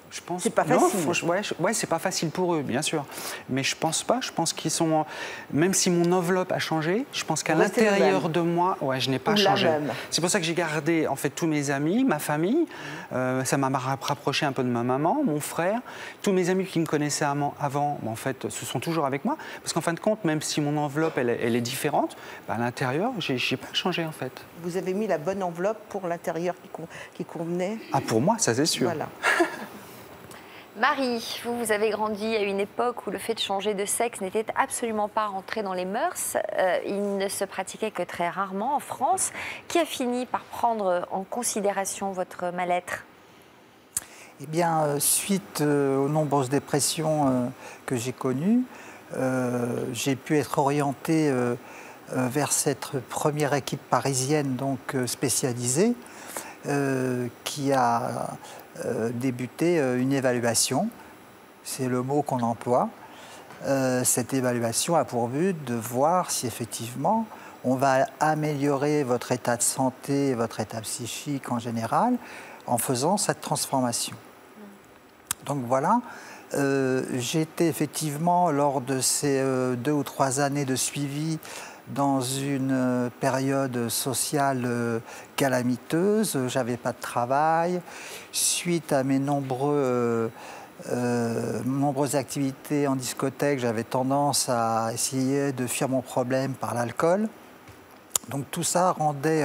Je pense. C'est pas facile. Ouais, c'est pas facile pour eux, bien sûr. Mais je pense pas. Je pense qu'ils sont. Même si mon enveloppe a changé, je pense qu'à l'intérieur de moi, je n'ai pas changé. C'est pour ça que j'ai gardé en fait tous mes amis, ma famille. Ça m'a rapproché un peu de ma maman, mon frère, tous mes amis qui me connaissaient avant. En fait, se sont toujours avec moi. Parce qu'en fin de compte, même si mon enveloppe elle est différente, à l'intérieur, j'ai pas changé en fait. Vous avez mis la bonne enveloppe pour l'intérieur qui convenait. Ah, pour moi, ça c'est sûr. Voilà. Marie, vous avez grandi à une époque où le fait de changer de sexe n'était absolument pas rentré dans les mœurs. Il ne se pratiquait que très rarement en France. Qui a fini par prendre en considération votre mal-être? Eh bien, suite aux nombreuses dépressions que j'ai connues, j'ai pu être orienté vers cette première équipe parisienne donc spécialisée qui a débuté une évaluation, c'est le mot qu'on emploie. Cette évaluation a pour but de voir si effectivement on va améliorer votre état de santé, votre état psychique en général, en faisant cette transformation. Donc voilà, j'étais effectivement lors de ces 2 ou 3 années de suivi dans une période sociale calamiteuse, j'avais pas de travail. Suite à mes nombreux nombreuses activités en discothèque, j'avais tendance à essayer de fuir mon problème par l'alcool. Donc tout ça rendait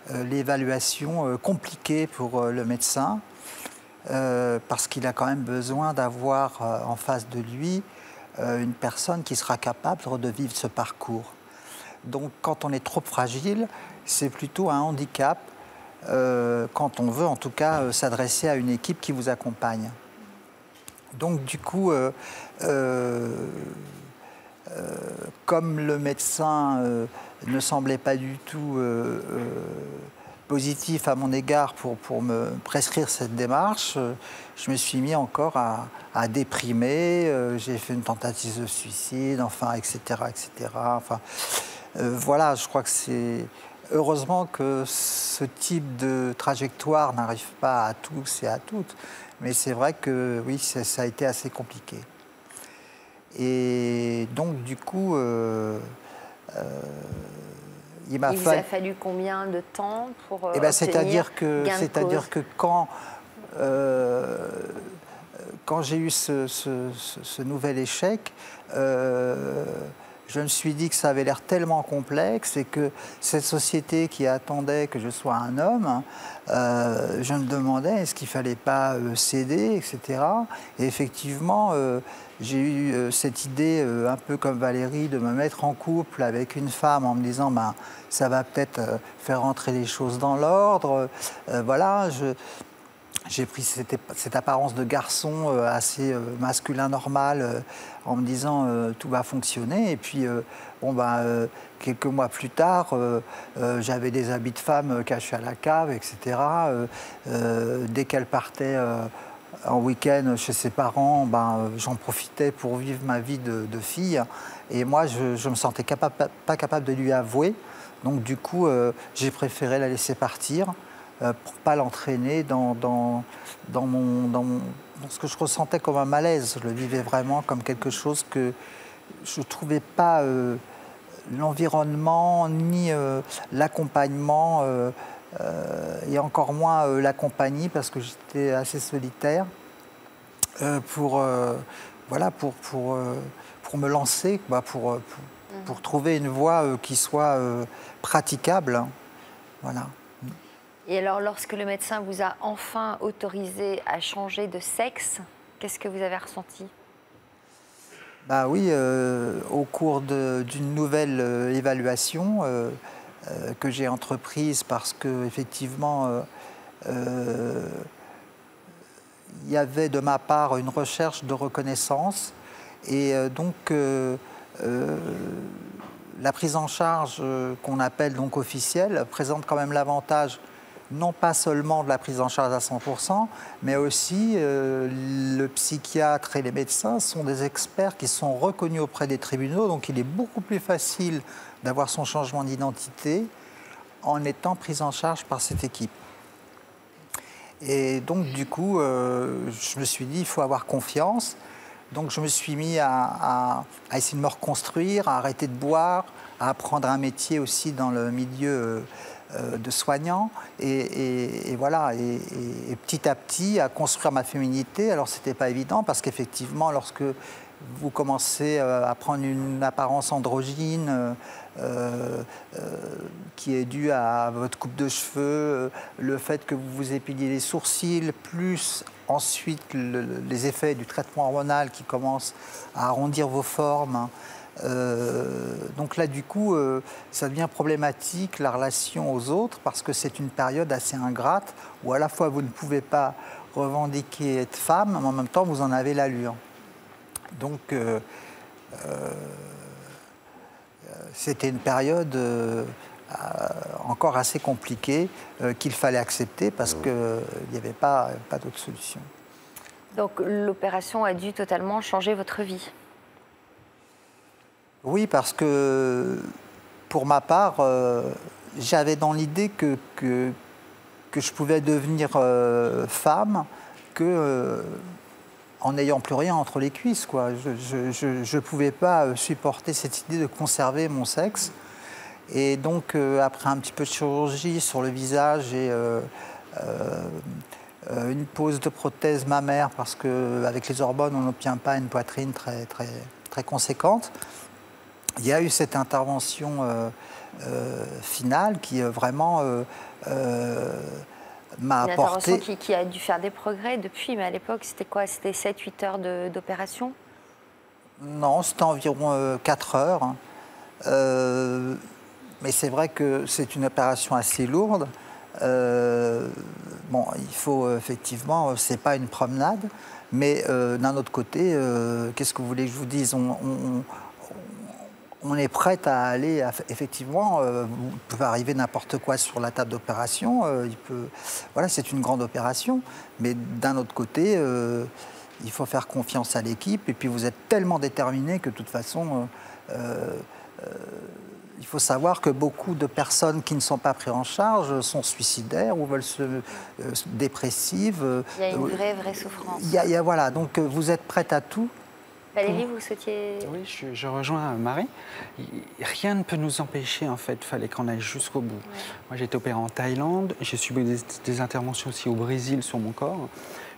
l'évaluation compliquée pour le médecin, parce qu'il a quand même besoin d'avoir en face de lui une personne qui sera capable de vivre ce parcours. Donc quand on est trop fragile, c'est plutôt un handicap quand on veut en tout cas s'adresser à une équipe qui vous accompagne. Donc du coup, comme le médecin ne semblait pas du tout positif à mon égard pour me prescrire cette démarche, je me suis mis encore à déprimer, j'ai fait une tentative de suicide, enfin, etc. etc. Enfin, voilà, je crois que c'est... Heureusement que ce type de trajectoire n'arrive pas à tous et à toutes, mais c'est vrai que oui, ça a été assez compliqué. Et donc, du coup, il vous a fallu combien de temps pour c'est-à-dire que quand j'ai eu ce nouvel échec, je me suis dit que ça avait l'air tellement complexe et que cette société qui attendait que je sois un homme, je me demandais est-ce qu'il ne fallait pas céder, etc. Et effectivement, j'ai eu cette idée, un peu comme Valérie, de me mettre en couple avec une femme en me disant ben, ça va peut-être faire entrer les choses dans l'ordre. Voilà, j'ai pris cette apparence de garçon assez masculin normal en me disant tout va fonctionner. Et puis, quelques mois plus tard, j'avais des habits de femme cachés à la cave, etc. Dès qu'elle partait en week-end chez ses parents, j'en profitais pour vivre ma vie de fille. Et moi, je me sentais pas capable de lui avouer. Donc, du coup, j'ai préféré la laisser partir. Pour ne pas l'entraîner dans ce que je ressentais comme un malaise. Je le vivais vraiment comme quelque chose que je ne trouvais pas l'environnement ni l'accompagnement, et encore moins la compagnie, parce que j'étais assez solitaire, pour me lancer, pour trouver une voie qui soit praticable. Voilà. Et alors, lorsque le médecin vous a enfin autorisé à changer de sexe, qu'est-ce que vous avez ressenti? Bah oui, au cours d'une nouvelle évaluation que j'ai entreprise, parce que effectivement, il y avait de ma part une recherche de reconnaissance, et donc la prise en charge qu'on appelle donc officielle présente quand même l'avantage non pas seulement de la prise en charge à 100%, mais aussi le psychiatre et les médecins sont des experts qui sont reconnus auprès des tribunaux, donc il est beaucoup plus facile d'avoir son changement d'identité en étant pris en charge par cette équipe. Et donc du coup, je me suis dit, il faut avoir confiance. Donc je me suis mis à essayer de me reconstruire, à arrêter de boire, à apprendre un métier aussi dans le milieu de soignant, et voilà, et petit à petit à construire ma féminité. Alors c'était pas évident, parce qu'effectivement, lorsque vous commencez à prendre une apparence androgyne qui est due à votre coupe de cheveux, le fait que vous vous épiliez les sourcils, plus ensuite les effets du traitement hormonal qui commencent à arrondir vos formes. Donc là, du coup, ça devient problématique, la relation aux autres, parce que c'est une période assez ingrate où à la fois vous ne pouvez pas revendiquer être femme, mais en même temps vous en avez l'allure. Donc c'était une période encore assez compliquée qu'il fallait accepter, parce qu'il n'y avait pas d'autre solution. Donc l'opération a dû totalement changer votre vie? Oui, parce que pour ma part, j'avais dans l'idée que je pouvais devenir femme en n'ayant plus rien entre les cuisses, quoi. Je ne pouvais pas supporter cette idée de conserver mon sexe. Et donc, après un petit peu de chirurgie sur le visage et une pose de prothèse mammaire parce qu'avec les hormones, on n'obtient pas une poitrine très conséquente. Il y a eu cette intervention finale qui vraiment m'a apporté... Une intervention qui a dû faire des progrès depuis, mais à l'époque, c'était quoi? C'était 7-8 heures d'opération? Non, c'était environ 4 heures. Mais c'est vrai que c'est une opération assez lourde. Bon, il faut effectivement, c'est pas une promenade, mais d'un autre côté, qu'est-ce que vous voulez que je vous dise? On est prête à aller, effectivement, il peut arriver n'importe quoi sur la table d'opération. Voilà, c'est une grande opération, mais d'un autre côté, il faut faire confiance à l'équipe. Et puis vous êtes tellement déterminé que de toute façon, il faut savoir que beaucoup de personnes qui ne sont pas prises en charge sont suicidaires ou veulent dépressives. Il y a une vraie souffrance. Voilà, donc vous êtes prête à tout. Valérie, vous souhaitiez... Oui, je rejoins Marie. Rien ne peut nous empêcher, en fait. Il fallait qu'on aille jusqu'au bout. Ouais. Moi, j'ai été opérée en Thaïlande. J'ai subi des interventions aussi au Brésil sur mon corps,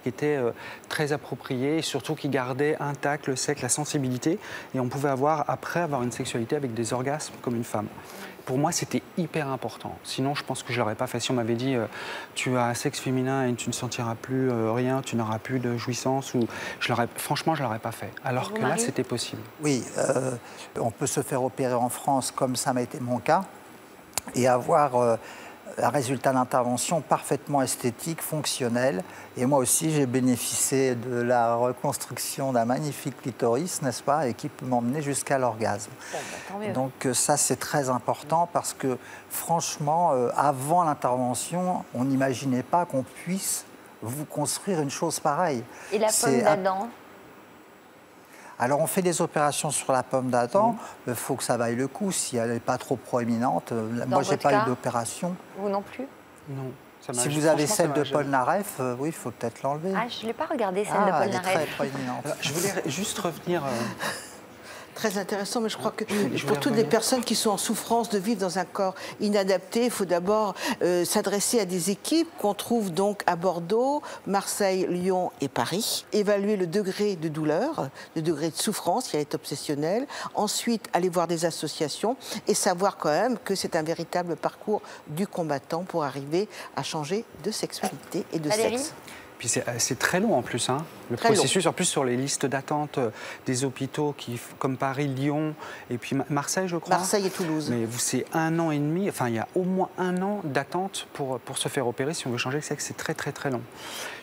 qui étaient très appropriées et surtout qui gardaient intact le sexe, la sensibilité. Et on pouvait après avoir une sexualité avec des orgasmes comme une femme. Pour moi, c'était hyper important. Sinon, je pense que je ne l'aurais pas fait. Si on m'avait dit tu as un sexe féminin et tu ne sentiras plus rien, tu n'auras plus de jouissance, franchement, je ne l'aurais pas fait. Alors que là, c'était possible. Oui, on peut se faire opérer en France comme ça m'a été mon cas et avoir un résultat d'intervention parfaitement esthétique, fonctionnel. Et moi aussi, j'ai bénéficié de la reconstruction d'un magnifique clitoris, n'est-ce pas, et qui peut m'emmener jusqu'à l'orgasme. Donc ça, c'est très important parce que, franchement, avant l'intervention, on n'imaginait pas qu'on puisse vous construire une chose pareille. Et la pomme d'Adam? Alors, on fait des opérations sur la pomme d'Adam. Il faut que ça vaille le coup. Si elle n'est pas trop proéminente, moi, je n'ai pas eu d'opération. Vous non plus? Non. Si vous avez celle de Paul Naref, oui, il faut peut-être l'enlever. Ah, je ne l'ai pas regardé, celle de Paul Naref. Elle est très proéminente. Je voulais juste revenir... Très intéressant, mais je crois que pour toutes les personnes qui sont en souffrance de vivre dans un corps inadapté, il faut d'abord s'adresser à des équipes qu'on trouve donc à Bordeaux, Marseille, Lyon et Paris. Évaluer le degré de douleur, le degré de souffrance, si elle est obsessionnelle. Ensuite, aller voir des associations et savoir quand même que c'est un véritable parcours du combattant pour arriver à changer de sexualité et de sexe. Puis c'est très long en plus, hein, le processus. En plus, sur les listes d'attente des hôpitaux comme Paris, Lyon et puis Marseille, je crois. Marseille et Toulouse. Mais c'est 1 an et demi, enfin il y a au moins 1 an d'attente pour se faire opérer si on veut changer de sexe. C'est très long.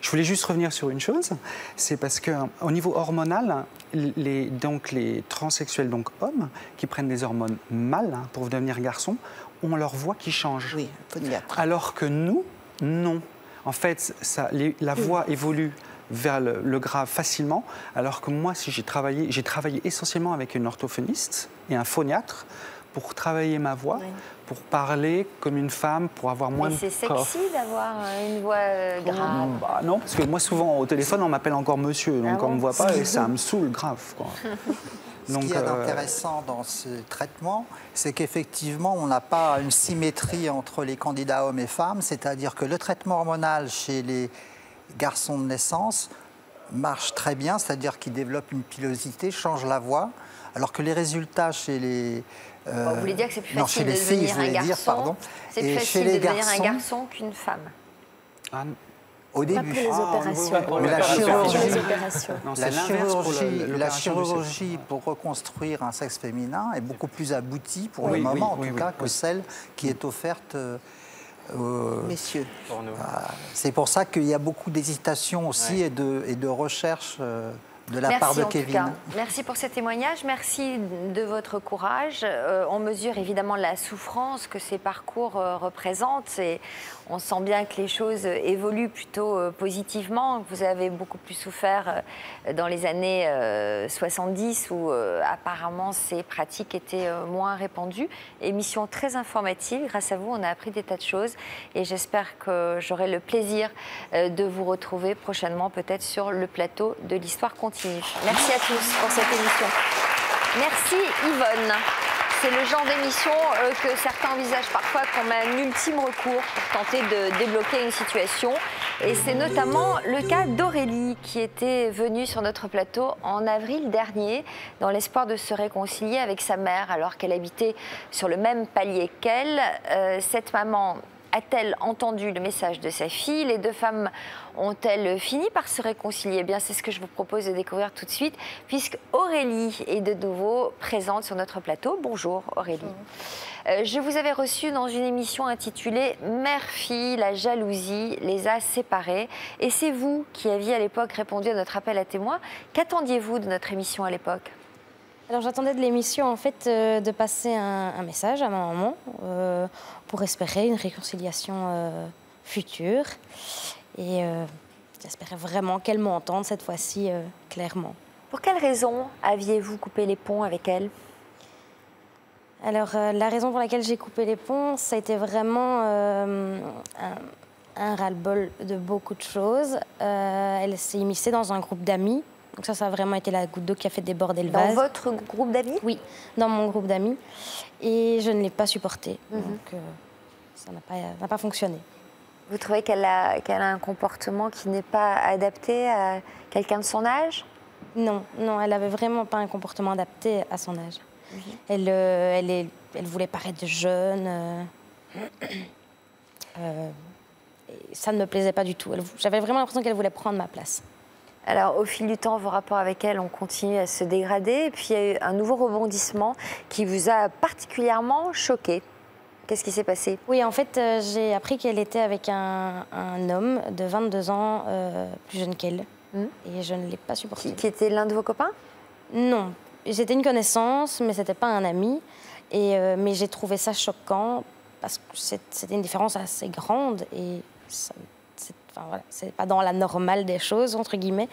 Je voulais juste revenir sur une chose, c'est parce qu'au niveau hormonal, les transsexuels, donc hommes, qui prennent des hormones mâles pour devenir garçons, ont leur voix qui change. Oui, phoniatre. Alors que nous, non. En fait, la voix évolue vers le grave facilement, alors que moi, si j'ai travaillé essentiellement avec une orthophoniste et un phoniatre pour travailler ma voix, pour parler comme une femme, pour avoir moins de coffre. C'est sexy d'avoir une voix grave. Bah non, parce que moi, souvent, au téléphone, on m'appelle encore monsieur, donc on ne me voit pas et ça me saoule grave, quoi. Ce qui est intéressant dans ce traitement, c'est qu'effectivement, on n'a pas une symétrie entre les candidats hommes et femmes, c'est-à-dire que le traitement hormonal chez les garçons de naissance marche très bien, c'est-à-dire qu'ils développent une pilosité, changent la voix, alors que les résultats chez les... vous voulez dire que c'est plus facile de devenir un garçon, c'est plus facile de devenir un garçon qu'une femme. Au début. Pas pour les opérations. La chirurgie pour reconstruire un sexe féminin est beaucoup plus aboutie, pour le moment en tout cas, que celle qui est offerte messieurs. C'est pour ça qu'il y a beaucoup d'hésitation aussi et de recherche de la part de Kevin. Merci pour ce témoignage, merci de votre courage. On mesure évidemment la souffrance que ces parcours représentent et on sent bien que les choses évoluent plutôt positivement. Vous avez beaucoup plus souffert dans les années 70 où apparemment ces pratiques étaient moins répandues. Émission très informative, grâce à vous on a appris des tas de choses et j'espère que j'aurai le plaisir de vous retrouver prochainement peut-être sur le plateau de l'Histoire continue. Merci à tous pour cette émission. Merci Yvonne. C'est le genre d'émission que certains envisagent parfois comme un ultime recours pour tenter de débloquer une situation. Et c'est notamment le cas d'Aurélie qui était venue sur notre plateau en avril dernier dans l'espoir de se réconcilier avec sa mère alors qu'elle habitait sur le même palier qu'elle. Cette maman a-t-elle entendu le message de sa fille? Les deux femmes ont-elles fini par se réconcilier? Eh bien, c'est ce que je vous propose de découvrir tout de suite, puisque Aurélie est de nouveau présente sur notre plateau. Bonjour Aurélie. Bonjour. Je vous avais reçue dans une émission intitulée « Mère-fille, la jalousie les a séparés ». Et c'est vous qui aviez à l'époque répondu à notre appel à témoins. Qu'attendiez-vous de notre émission à l'époque? Alors j'attendais de l'émission en fait de passer un message à ma maman pour espérer une réconciliation future. Et j'espérais vraiment qu'elle m'entende cette fois-ci clairement. Pour quelle raison aviez-vous coupé les ponts avec elle? Alors la raison pour laquelle j'ai coupé les ponts, ça a été vraiment un ras-le-bol de beaucoup de choses. Elle s'est immiscée dans un groupe d'amis. Donc ça a vraiment été la goutte d'eau qui a fait déborder le vase. Dans votre groupe d'amis? Oui, dans mon groupe d'amis. Et je ne l'ai pas supporté. Donc ça n'a pas fonctionné. Vous trouvez qu'elle a un comportement qui n'est pas adapté à quelqu'un de son âge? Non, non, elle n'avait vraiment pas un comportement adapté à son âge. Elle voulait paraître jeune. Ça ne me plaisait pas du tout. J'avais vraiment l'impression qu'elle voulait prendre ma place. Alors, au fil du temps, vos rapports avec elle ont continué à se dégrader. Et puis, il y a eu un nouveau rebondissement qui vous a particulièrement choqué. Qu'est-ce qui s'est passé? Oui, en fait, j'ai appris qu'elle était avec un homme de 22 ans, plus jeune qu'elle. Et je ne l'ai pas supporté. Qui était l'un de vos copains? Non. C'était une connaissance, mais ce n'était pas un ami. Mais j'ai trouvé ça choquant parce que c'était une différence assez grande. Et ça... Enfin, voilà, c'est pas dans la normale des choses, entre guillemets.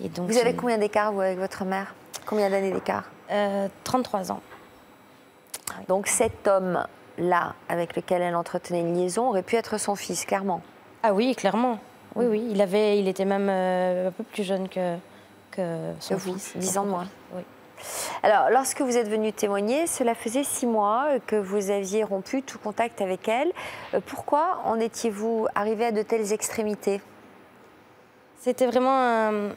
Et donc, vous avez combien d'écart, vous, avec votre mère? Combien d'années d'écart? 33 ans. Donc cet homme-là, avec lequel elle entretenait une liaison, aurait pu être son fils, clairement? Ah oui, clairement. Oui, oui. Il était même un peu plus jeune que son fils. 10 ans de moins. Oui. Alors, lorsque vous êtes venu témoigner, cela faisait 6 mois que vous aviez rompu tout contact avec elle. Pourquoi en étiez-vous arrivé à de telles extrémités? C'était vraiment un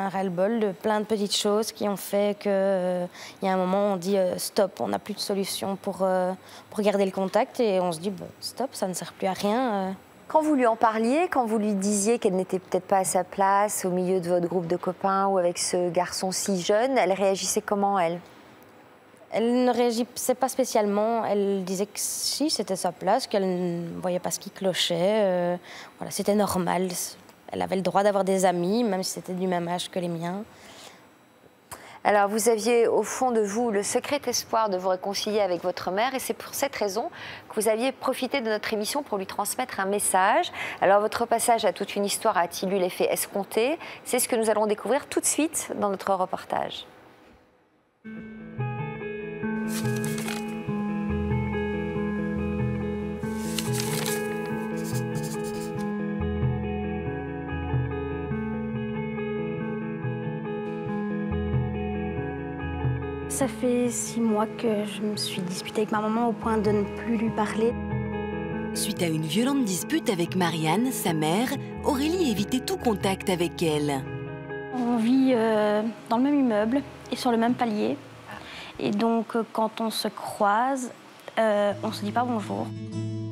ras-le-bol de plein de petites choses qui ont fait qu'il y a un moment où on dit stop, on n'a plus de solution pour garder le contact. Et on se dit bon, stop, ça ne sert plus à rien. Quand vous lui en parliez, quand vous lui disiez qu'elle n'était peut-être pas à sa place au milieu de votre groupe de copains ou avec ce garçon si jeune, elle réagissait comment, elle? Elle ne réagissait pas spécialement. Elle disait que si, c'était sa place, qu'elle ne voyait pas ce qui clochait. Voilà, c'était normal. Elle avait le droit d'avoir des amis, même si c'était du même âge que les miens. Alors, vous aviez au fond de vous le secret espoir de vous réconcilier avec votre mère et c'est pour cette raison que vous aviez profité de notre émission pour lui transmettre un message. Alors, votre passage à toute une histoire a-t-il eu l'effet escompté? C'est ce que nous allons découvrir tout de suite dans notre reportage. Ça fait 6 mois que je me suis disputée avec ma maman au point de ne plus lui parler. Suite à une violente dispute avec Marianne, sa mère, Aurélie évitait tout contact avec elle. On vit dans le même immeuble et sur le même palier. Et donc, quand on se croise, on ne se dit pas bonjour.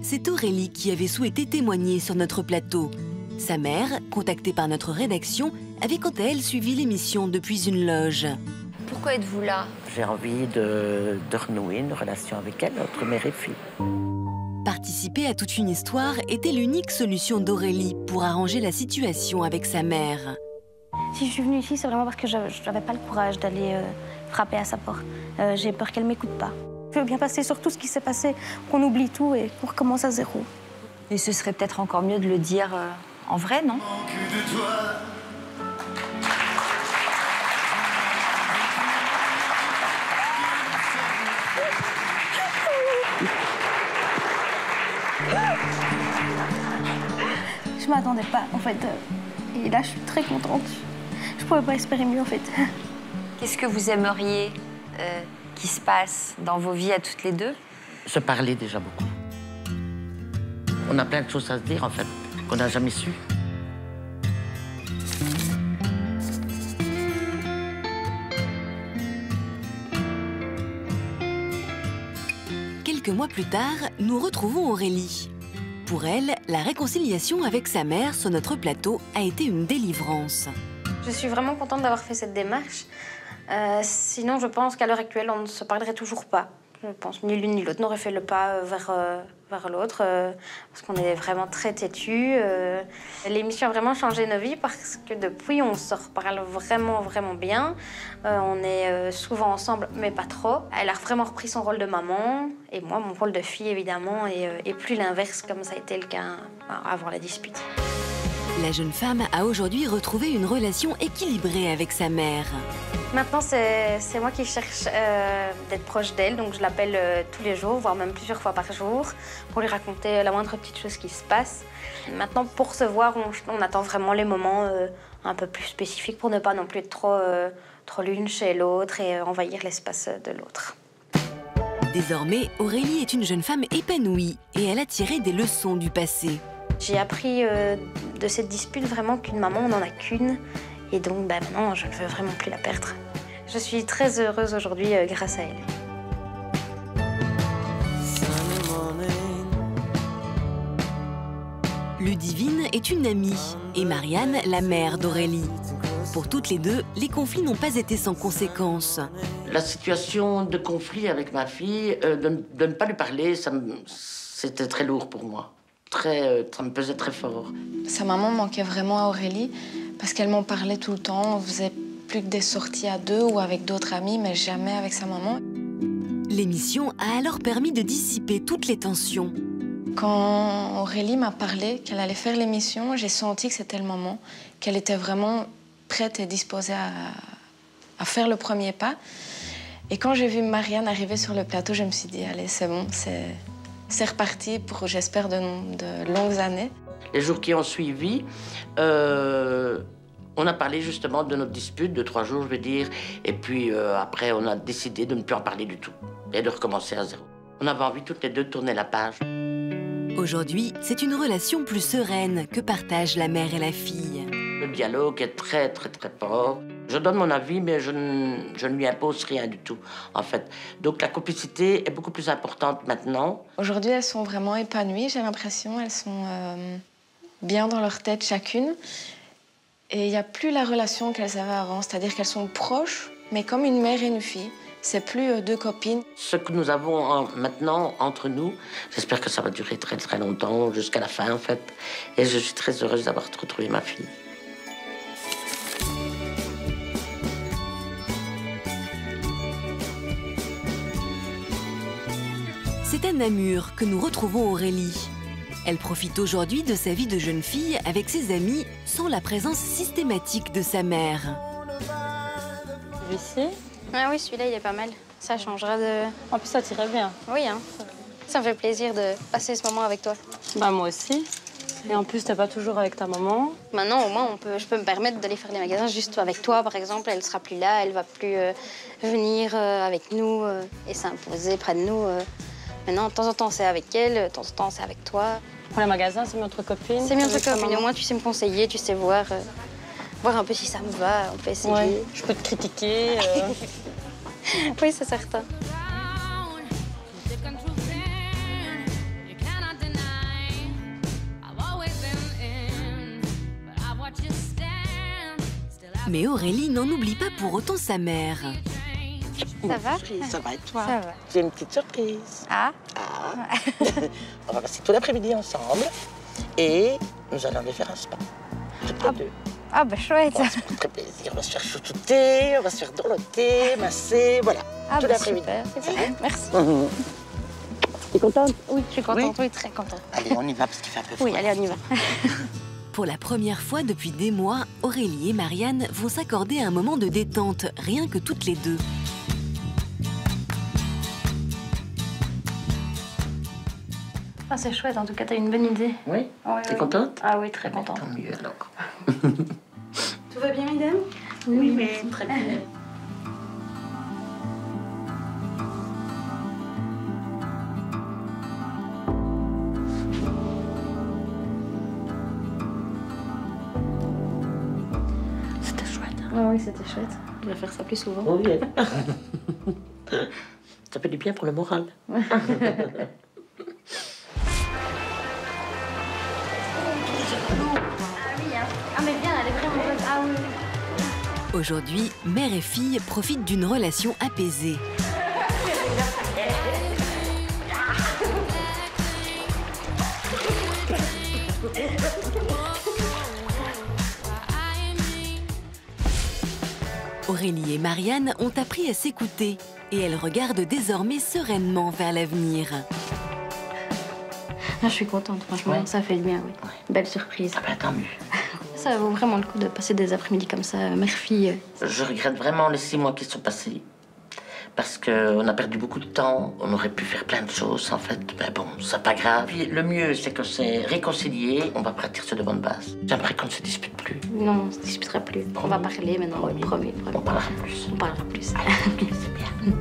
C'est Aurélie qui avait souhaité témoigner sur notre plateau. Sa mère, contactée par notre rédaction, avait quant à elle suivi l'émission depuis une loge. Pourquoi êtes-vous là? J'ai envie de renouer une relation avec elle, entre mère et fille. Participer à toute une histoire était l'unique solution d'Aurélie pour arranger la situation avec sa mère. Si je suis venue ici, c'est vraiment parce que je n'avais pas le courage d'aller frapper à sa porte. J'ai peur qu'elle ne m'écoute pas. Je veux bien passer sur tout ce qui s'est passé, qu'on oublie tout et qu'on recommence à zéro. Et ce serait peut-être encore mieux de le dire en vrai, non? Je m'attendais pas, en fait. Et là, je suis très contente. Je pouvais pas espérer mieux, en fait. Qu'est-ce que vous aimeriez qui se passe dans vos vies à toutes les deux? Se parler déjà beaucoup. On a plein de choses à se dire, en fait, qu'on n'a jamais su. Quelques mois plus tard, nous retrouvons Aurélie. Pour elle, la réconciliation avec sa mère sur notre plateau a été une délivrance. Je suis vraiment contente d'avoir fait cette démarche. Sinon, je pense qu'à l'heure actuelle, on ne se parlerait toujours pas. Je pense ni l'une ni l'autre n'aurait fait le pas vers l'autre, parce qu'on est vraiment très têtus. L'émission a vraiment changé nos vies parce que depuis, on se reparle vraiment, vraiment bien. On est souvent ensemble, mais pas trop. Elle a vraiment repris son rôle de maman, et moi, mon rôle de fille, évidemment, et plus l'inverse, comme ça a été le cas avant la dispute. La jeune femme a aujourd'hui retrouvé une relation équilibrée avec sa mère. Maintenant, c'est moi qui cherche d'être proche d'elle, donc je l'appelle tous les jours, voire même plusieurs fois par jour, pour lui raconter la moindre petite chose qui se passe. Maintenant, pour se voir, on attend vraiment les moments un peu plus spécifiques pour ne pas non plus être trop l'une chez l'autre et envahir l'espace de l'autre. Désormais, Aurélie est une jeune femme épanouie et elle a tiré des leçons du passé. J'ai appris de cette dispute vraiment qu'une maman, on n'en a qu'une. Et donc maintenant, je ne veux vraiment plus la perdre. Je suis très heureuse aujourd'hui grâce à elle. Ludivine est une amie et Marianne, la mère d'Aurélie. Pour toutes les deux, les conflits n'ont pas été sans conséquences. La situation de conflit avec ma fille, de ne pas lui parler, c'était très lourd pour moi. Ça me pesait très fort. Sa maman manquait vraiment à Aurélie parce qu'elle m'en parlait tout le temps. On faisait plus que des sorties à deux ou avec d'autres amis, mais jamais avec sa maman. L'émission a alors permis de dissiper toutes les tensions. Quand Aurélie m'a parlé qu'elle allait faire l'émission, j'ai senti que c'était le moment, qu'elle était vraiment prête et disposée à faire le premier pas. Et quand j'ai vu Marianne arriver sur le plateau, je me suis dit, allez, c'est bon, c'est reparti pour, j'espère, de longues années. Les jours qui ont suivi, on a parlé justement de notre dispute de 3 jours, je veux dire. Et puis après, on a décidé de ne plus en parler du tout et de recommencer à zéro. On avait envie toutes les deux de tourner la page. Aujourd'hui, c'est une relation plus sereine que partagent la mère et la fille. Le dialogue est très, très, très fort. Je donne mon avis, mais je ne lui impose rien du tout, en fait. Donc la complicité est beaucoup plus importante maintenant. Aujourd'hui, elles sont vraiment épanouies, j'ai l'impression. Elles sont bien dans leur tête chacune. Et il n'y a plus la relation qu'elles avaient avant, c'est-à-dire qu'elles sont proches, mais comme une mère et une fille. C'est plus 2 copines. Ce que nous avons maintenant entre nous, j'espère que ça va durer très, très longtemps, jusqu'à la fin, en fait. Et je suis très heureuse d'avoir retrouvé ma fille. C'est à Namur que nous retrouvons Aurélie. Elle profite aujourd'hui de sa vie de jeune fille avec ses amis sans la présence systématique de sa mère. Celui-ci ? Ah oui, celui-là, il est pas mal. Ça changera de... En plus, ça t'irait bien. Oui, hein. Ça me fait plaisir de passer ce moment avec toi. Bah, moi aussi. Et en plus, t'es pas toujours avec ta maman. Maintenant, au moins, je peux me permettre d'aller faire les magasins juste avec toi, par exemple. Elle sera plus là, elle va plus venir avec nous et s'imposer près de nous. Maintenant, de temps en temps, c'est avec elle, de temps en temps, c'est avec toi. Pour les magasins, c'est mieux entre copines. C'est mieux entre copines. Au moins, tu sais me conseiller, tu sais voir un peu si ça me va, on peut essayer. Ouais, je peux te critiquer. Oui, c'est certain. Mais Aurélie n'en oublie pas pour autant sa mère. Ça va? Ça va et toi? Ça va. J'ai une petite surprise. Ah? On va passer tout l'après-midi ensemble et nous allons aller faire un spa. Ah bah chouette. Ça me fait très plaisir. On va se faire chouchouter, on va se faire dorloter, masser, voilà. Ah tout bah l'après-midi. super. Merci. T'es contente? Oui, je suis contente, oui, très contente. Allez, on y va parce qu'il fait un peu froid. Oui, allez, on y va. Pour la première fois depuis des mois, Aurélie et Marianne vont s'accorder un moment de détente, rien que toutes les deux. Ah, c'est chouette, en tout cas, t'as une bonne idée. Oui? Ouais, T'es contente? Ah oui, très contente. Tant mieux alors. Tout va bien, mesdames? Oui, mais très bien. Non, oui, c'était chouette. Je vais faire ça plus souvent. Oui. Ça fait du bien pour le moral. Ouais. Ah oui, hein. Ah mais bien, elle est vraiment bonne. Ah oui. Aujourd'hui, mère et fille profitent d'une relation apaisée. Aurélie et Marianne ont appris à s'écouter et elles regardent désormais sereinement vers l'avenir. Ah, je suis contente, franchement, Ouais. ça fait du bien, oui. Ouais. Belle surprise. Ah ben, tant mieux. Ça vaut vraiment le coup de passer des après-midi comme ça, mère-fille. Je regrette vraiment les 6 mois qui sont passés. Parce qu'on a perdu beaucoup de temps, on aurait pu faire plein de choses en fait, mais bon, c'est pas grave. Puis, le mieux, c'est que c'est réconcilié, on va partir sur de bonnes bases. J'aimerais qu'on ne se dispute plus. Non, on se disputera plus. On va parler maintenant, Promis. promis. On parlera plus. On parlera plus. C'est bien. Eh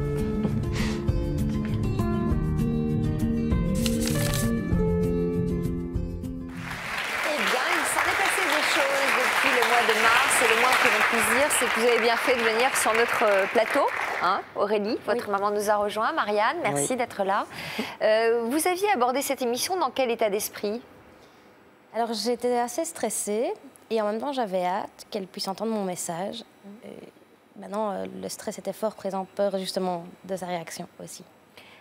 bien, il s'en est passé des choses depuis le mois de mars et le moins que l'on puisse dire, c'est que vous avez bien fait de venir sur notre plateau. Hein, Aurélie, votre maman nous a rejoint. Marianne, merci d'être là. Vous aviez abordé cette émission dans quel état d'esprit? Alors j'étais assez stressée et en même temps j'avais hâte qu'elle puisse entendre mon message. Maintenant, le stress était fort présent, peur justement de sa réaction aussi.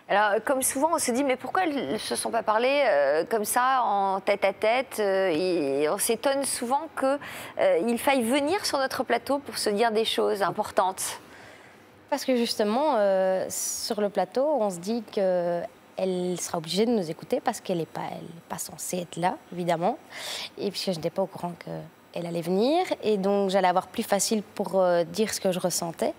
Alors, comme souvent, on se dit, mais pourquoi elles ne se sont pas parlé comme ça, en tête-à-tête et on s'étonne souvent qu'il faille venir sur notre plateau pour se dire des choses importantes. Parce que justement, sur le plateau, on se dit qu'elle sera obligée de nous écouter parce qu'elle n'est pas censée être là, évidemment. Et puisque je n'étais pas au courant qu'elle allait venir. Et donc, j'allais avoir plus facile pour dire ce que je ressentais.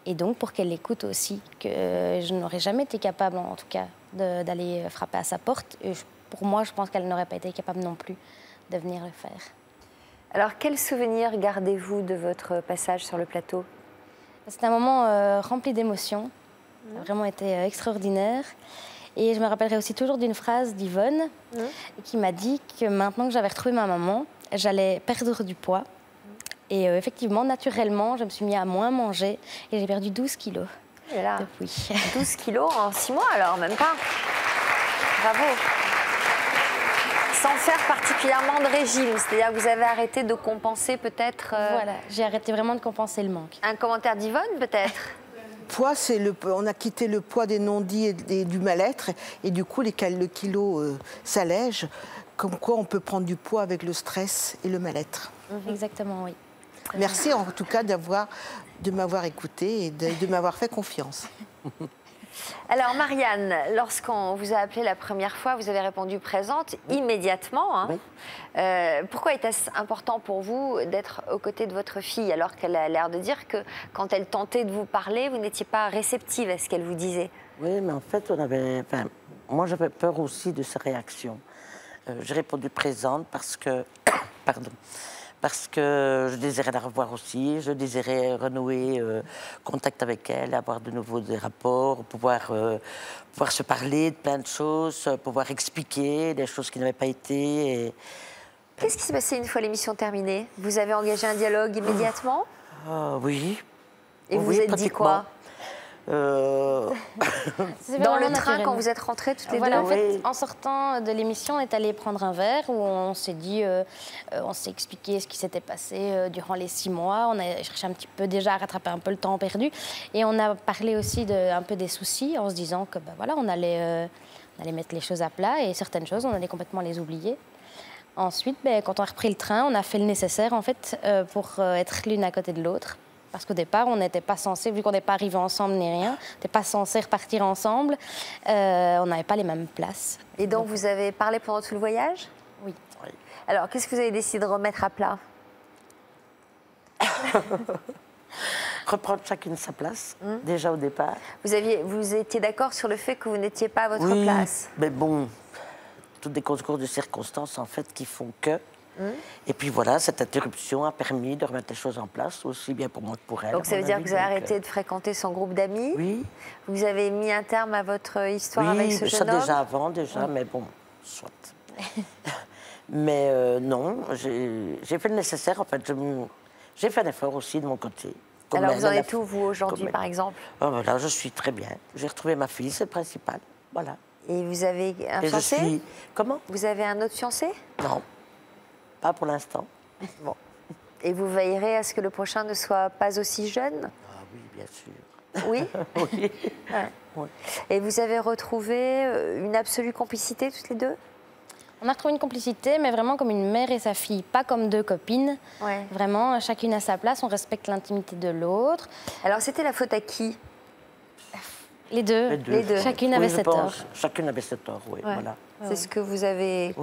Et donc, pour qu'elle écoute aussi, que je n'aurais jamais été capable, en tout cas, d'aller frapper à sa porte. Et pour moi, je pense qu'elle n'aurait pas été capable non plus de venir le faire. Alors, quel souvenir gardez-vous de votre passage sur le plateau? C'était un moment rempli d'émotions. Ça a vraiment été extraordinaire. Et je me rappellerai aussi toujours d'une phrase d'Yvonne qui m'a dit que maintenant que j'avais retrouvé ma maman, j'allais perdre du poids. Et effectivement, naturellement, je me suis mis à moins manger et j'ai perdu 12 kilos depuis. 12 kilos en 6 mois alors, même pas. Bravo. Sans faire particulièrement de régime, c'est-à-dire que vous avez arrêté de compenser peut-être... Voilà, j'ai arrêté vraiment de compenser le manque. Un commentaire d'Yvonne peut-être? Poids, on a quitté le poids des non-dits et du mal-être, et du coup, le kilo s'allège, comme quoi on peut prendre du poids avec le stress et le mal-être. Exactement, oui. Merci en tout cas de m'avoir écoutée et de m'avoir fait confiance. Alors Marianne, lorsqu'on vous a appelé la première fois, vous avez répondu présente immédiatement. Hein. Oui. Pourquoi était-ce important pour vous d'être aux côtés de votre fille alors qu'elle a l'air de dire que quand elle tentait de vous parler, vous n'étiez pas réceptive à ce qu'elle vous disait? Oui, mais en fait, moi j'avais peur aussi de sa réaction. J'ai répondu présente parce que... Pardon. Parce que je désirais la revoir aussi, je désirais renouer contact avec elle, avoir de nouveau des rapports, pouvoir se parler de plein de choses, pouvoir expliquer des choses qui n'avaient pas été. Et... Qu'est-ce qui s'est passé une fois l'émission terminée? Vous avez engagé un dialogue immédiatement? Oui. Et vous vous êtes dit quoi? Dans le train, quand vous êtes rentrés toutes les deux? En fait, en sortant de l'émission, on est allé prendre un verre où on s'est dit, on s'est expliqué ce qui s'était passé durant les 6 mois. On a cherché un petit peu déjà à rattraper un peu le temps perdu. Et on a parlé aussi un peu des soucis en se disant que voilà, on allait mettre les choses à plat et certaines choses, on allait complètement les oublier. Ensuite, quand on a repris le train, on a fait le nécessaire en fait, pour être l'une à côté de l'autre. Parce qu'au départ, on n'était pas censé, vu qu'on n'est pas arrivés ensemble ni rien, on n'était pas censé repartir ensemble, on n'avait pas les mêmes places. Et donc, vous avez parlé pendant tout le voyage? Oui. Alors, qu'est-ce que vous avez décidé de remettre à plat? Reprendre chacune sa place, déjà au départ. Vous étiez d'accord sur le fait que vous n'étiez pas à votre place? Mais bon, toutes des concours de circonstances, en fait, qui font que... Et puis voilà, cette interruption a permis de remettre les choses en place, aussi bien pour moi que pour elle. Donc ça veut dire que vous avez arrêté de fréquenter son groupe d'amis? Oui. Vous avez mis un terme à votre histoire avec ce jeune homme? Oui, ça déjà avant, mais bon, soit. Mais non, j'ai fait le nécessaire, en fait. J'ai fait un effort aussi de mon côté. Alors, vous en êtes où, vous, aujourd'hui, par exemple? Voilà, je suis très bien. J'ai retrouvé ma fille, c'est le principal. Voilà. Et vous avez un fiancé? Comment? Vous avez un autre fiancé? Non, pas pour l'instant. Bon. Et vous veillerez à ce que le prochain ne soit pas aussi jeune? Ah oui, bien sûr. Oui? Oui. Ouais. Oui. Et vous avez retrouvé une absolue complicité, toutes les deux? On a retrouvé une complicité, mais vraiment comme une mère et sa fille, pas comme deux copines. Ouais. Vraiment, chacune à sa place, on respecte l'intimité de l'autre. Alors, c'était la faute à qui? Les deux. Les deux. Chacune avait ses torts. Chacune avait ses torts, oui. Ouais. Voilà. C'est ce que vous avez,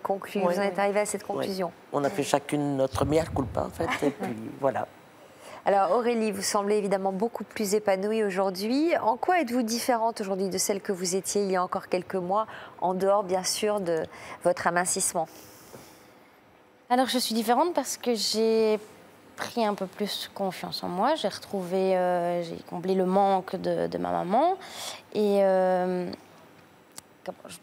conclu, vous en êtes arrivé à cette conclusion. On a fait chacune notre mea culpa, en fait, et puis voilà. Alors Aurélie, vous semblez évidemment beaucoup plus épanouie aujourd'hui. En quoi êtes-vous différente aujourd'hui de celle que vous étiez il y a encore quelques mois, en dehors bien sûr de votre amincissement? Alors je suis différente parce que j'ai pris un peu plus confiance en moi. J'ai retrouvé, j'ai comblé le manque de ma maman. Et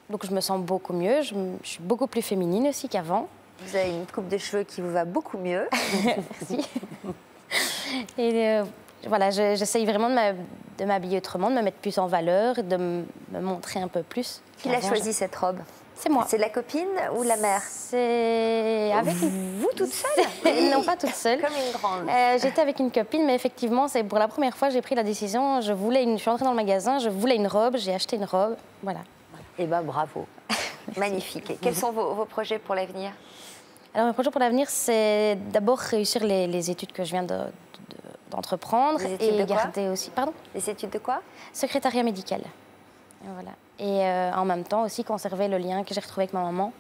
donc je me sens beaucoup mieux. Je suis beaucoup plus féminine aussi qu'avant. Vous avez une coupe de cheveux qui vous va beaucoup mieux. Merci. Et voilà, j'essaye vraiment de m'habiller autrement, de me mettre plus en valeur, de me montrer un peu plus. Qui a choisi cette robe? C'est moi. C'est la copine ou la mère? C'est avec vous toute seule? Non, pas toute seule. Comme une grande. J'étais avec une copine, mais effectivement, c'est pour la première fois j'ai pris la décision. Je suis entrée dans le magasin, je voulais une robe, j'ai acheté une robe, voilà. Eh ben bravo, magnifique. Et quels sont vos projets pour l'avenir? Alors mes projets pour l'avenir, c'est d'abord réussir les études que je viens d'entreprendre et garder aussi. Pardon? Les études de quoi? Secrétariat médical. Et voilà. Et en même temps aussi conserver le lien que j'ai retrouvé avec ma maman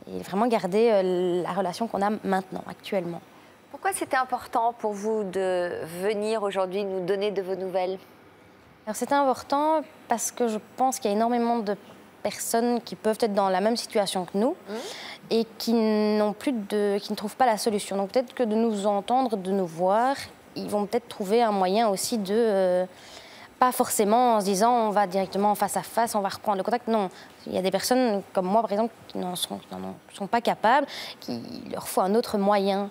et vraiment garder la relation qu'on a maintenant, actuellement. Pourquoi c'était important pour vous de venir aujourd'hui nous donner de vos nouvelles? Alors c'était important parce que je pense qu'il y a énormément de personnes qui peuvent être dans la même situation que nous et qui ne trouvent pas la solution. Donc peut-être que de nous entendre, de nous voir, ils vont peut-être trouver un moyen aussi de... pas forcément en se disant on va directement face à face, on va reprendre le contact. Non, il y a des personnes comme moi, par exemple, qui n'en sont pas capables, qu'il leur faut un autre moyen.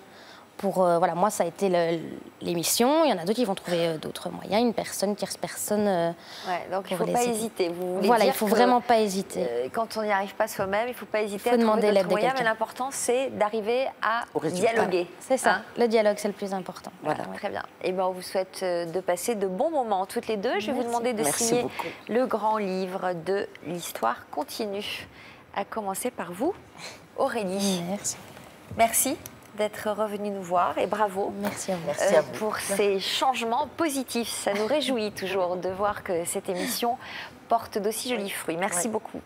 Voilà, moi, ça a été l'émission. Il y en a d'autres qui vont trouver d'autres moyens, une personne, tierce personne. Donc il ne faut pas hésiter. Voilà, il ne faut vraiment pas hésiter. Quand on n'y arrive pas soi-même, il ne faut pas hésiter à demander l'aide de quelqu'un. Mais l'important, c'est d'arriver à dialoguer. C'est ça, le dialogue, c'est le plus important. Voilà, très bien. Et ben, on vous souhaite de passer de bons moments toutes les deux. Je vais vous demander de signer le grand livre de l'histoire continue. À commencer par vous, Aurélie. Merci. Merci d'être revenu nous voir et bravo. Merci à vous. Merci à vous. Pour ces changements positifs. Ça nous réjouit toujours de voir que cette émission porte d'aussi jolis fruits. Merci beaucoup.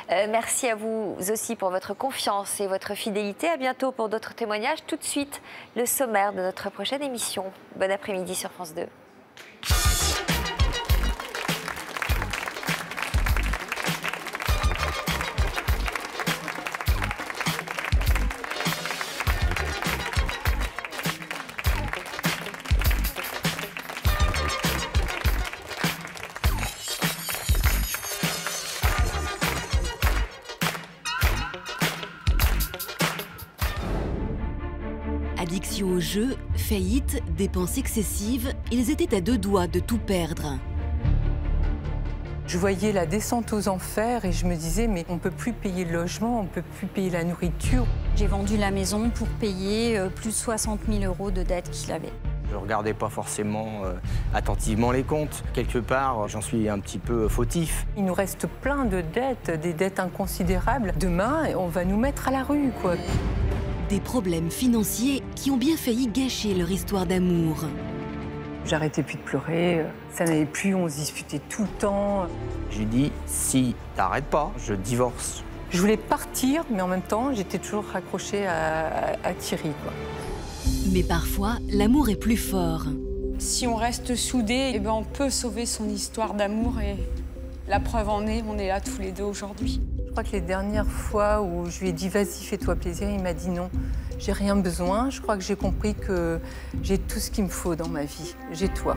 Merci à vous aussi pour votre confiance et votre fidélité. À bientôt pour d'autres témoignages. Tout de suite, le sommaire de notre prochaine émission. Bon après-midi sur France 2. Addiction au jeu, faillite, dépenses excessives, ils étaient à deux doigts de tout perdre. Je voyais la descente aux enfers et je me disais, mais on ne peut plus payer le logement, on ne peut plus payer la nourriture. J'ai vendu la maison pour payer plus de 60 000 € de dettes qu'il avait. Je ne regardais pas forcément attentivement les comptes. Quelque part, j'en suis un petit peu fautif. Il nous reste plein de dettes, des dettes inconsidérables. Demain, on va nous mettre à la rue, quoi. Des problèmes financiers qui ont bien failli gâcher leur histoire d'amour. J'arrêtais plus de pleurer, ça n'allait plus, on se disputait tout le temps. Je lui dis, si t'arrêtes pas, je divorce. Je voulais partir, mais en même temps, j'étais toujours raccrochée à Thierry, quoi. Mais parfois, l'amour est plus fort. Si on reste soudés, eh ben on peut sauver son histoire d'amour et la preuve en est, on est là tous les deux aujourd'hui. Je crois que les dernières fois où je lui ai dit « vas-y, fais-toi plaisir », il m'a dit non. J'ai rien besoin, je crois que j'ai compris que j'ai tout ce qu'il me faut dans ma vie. J'ai toi.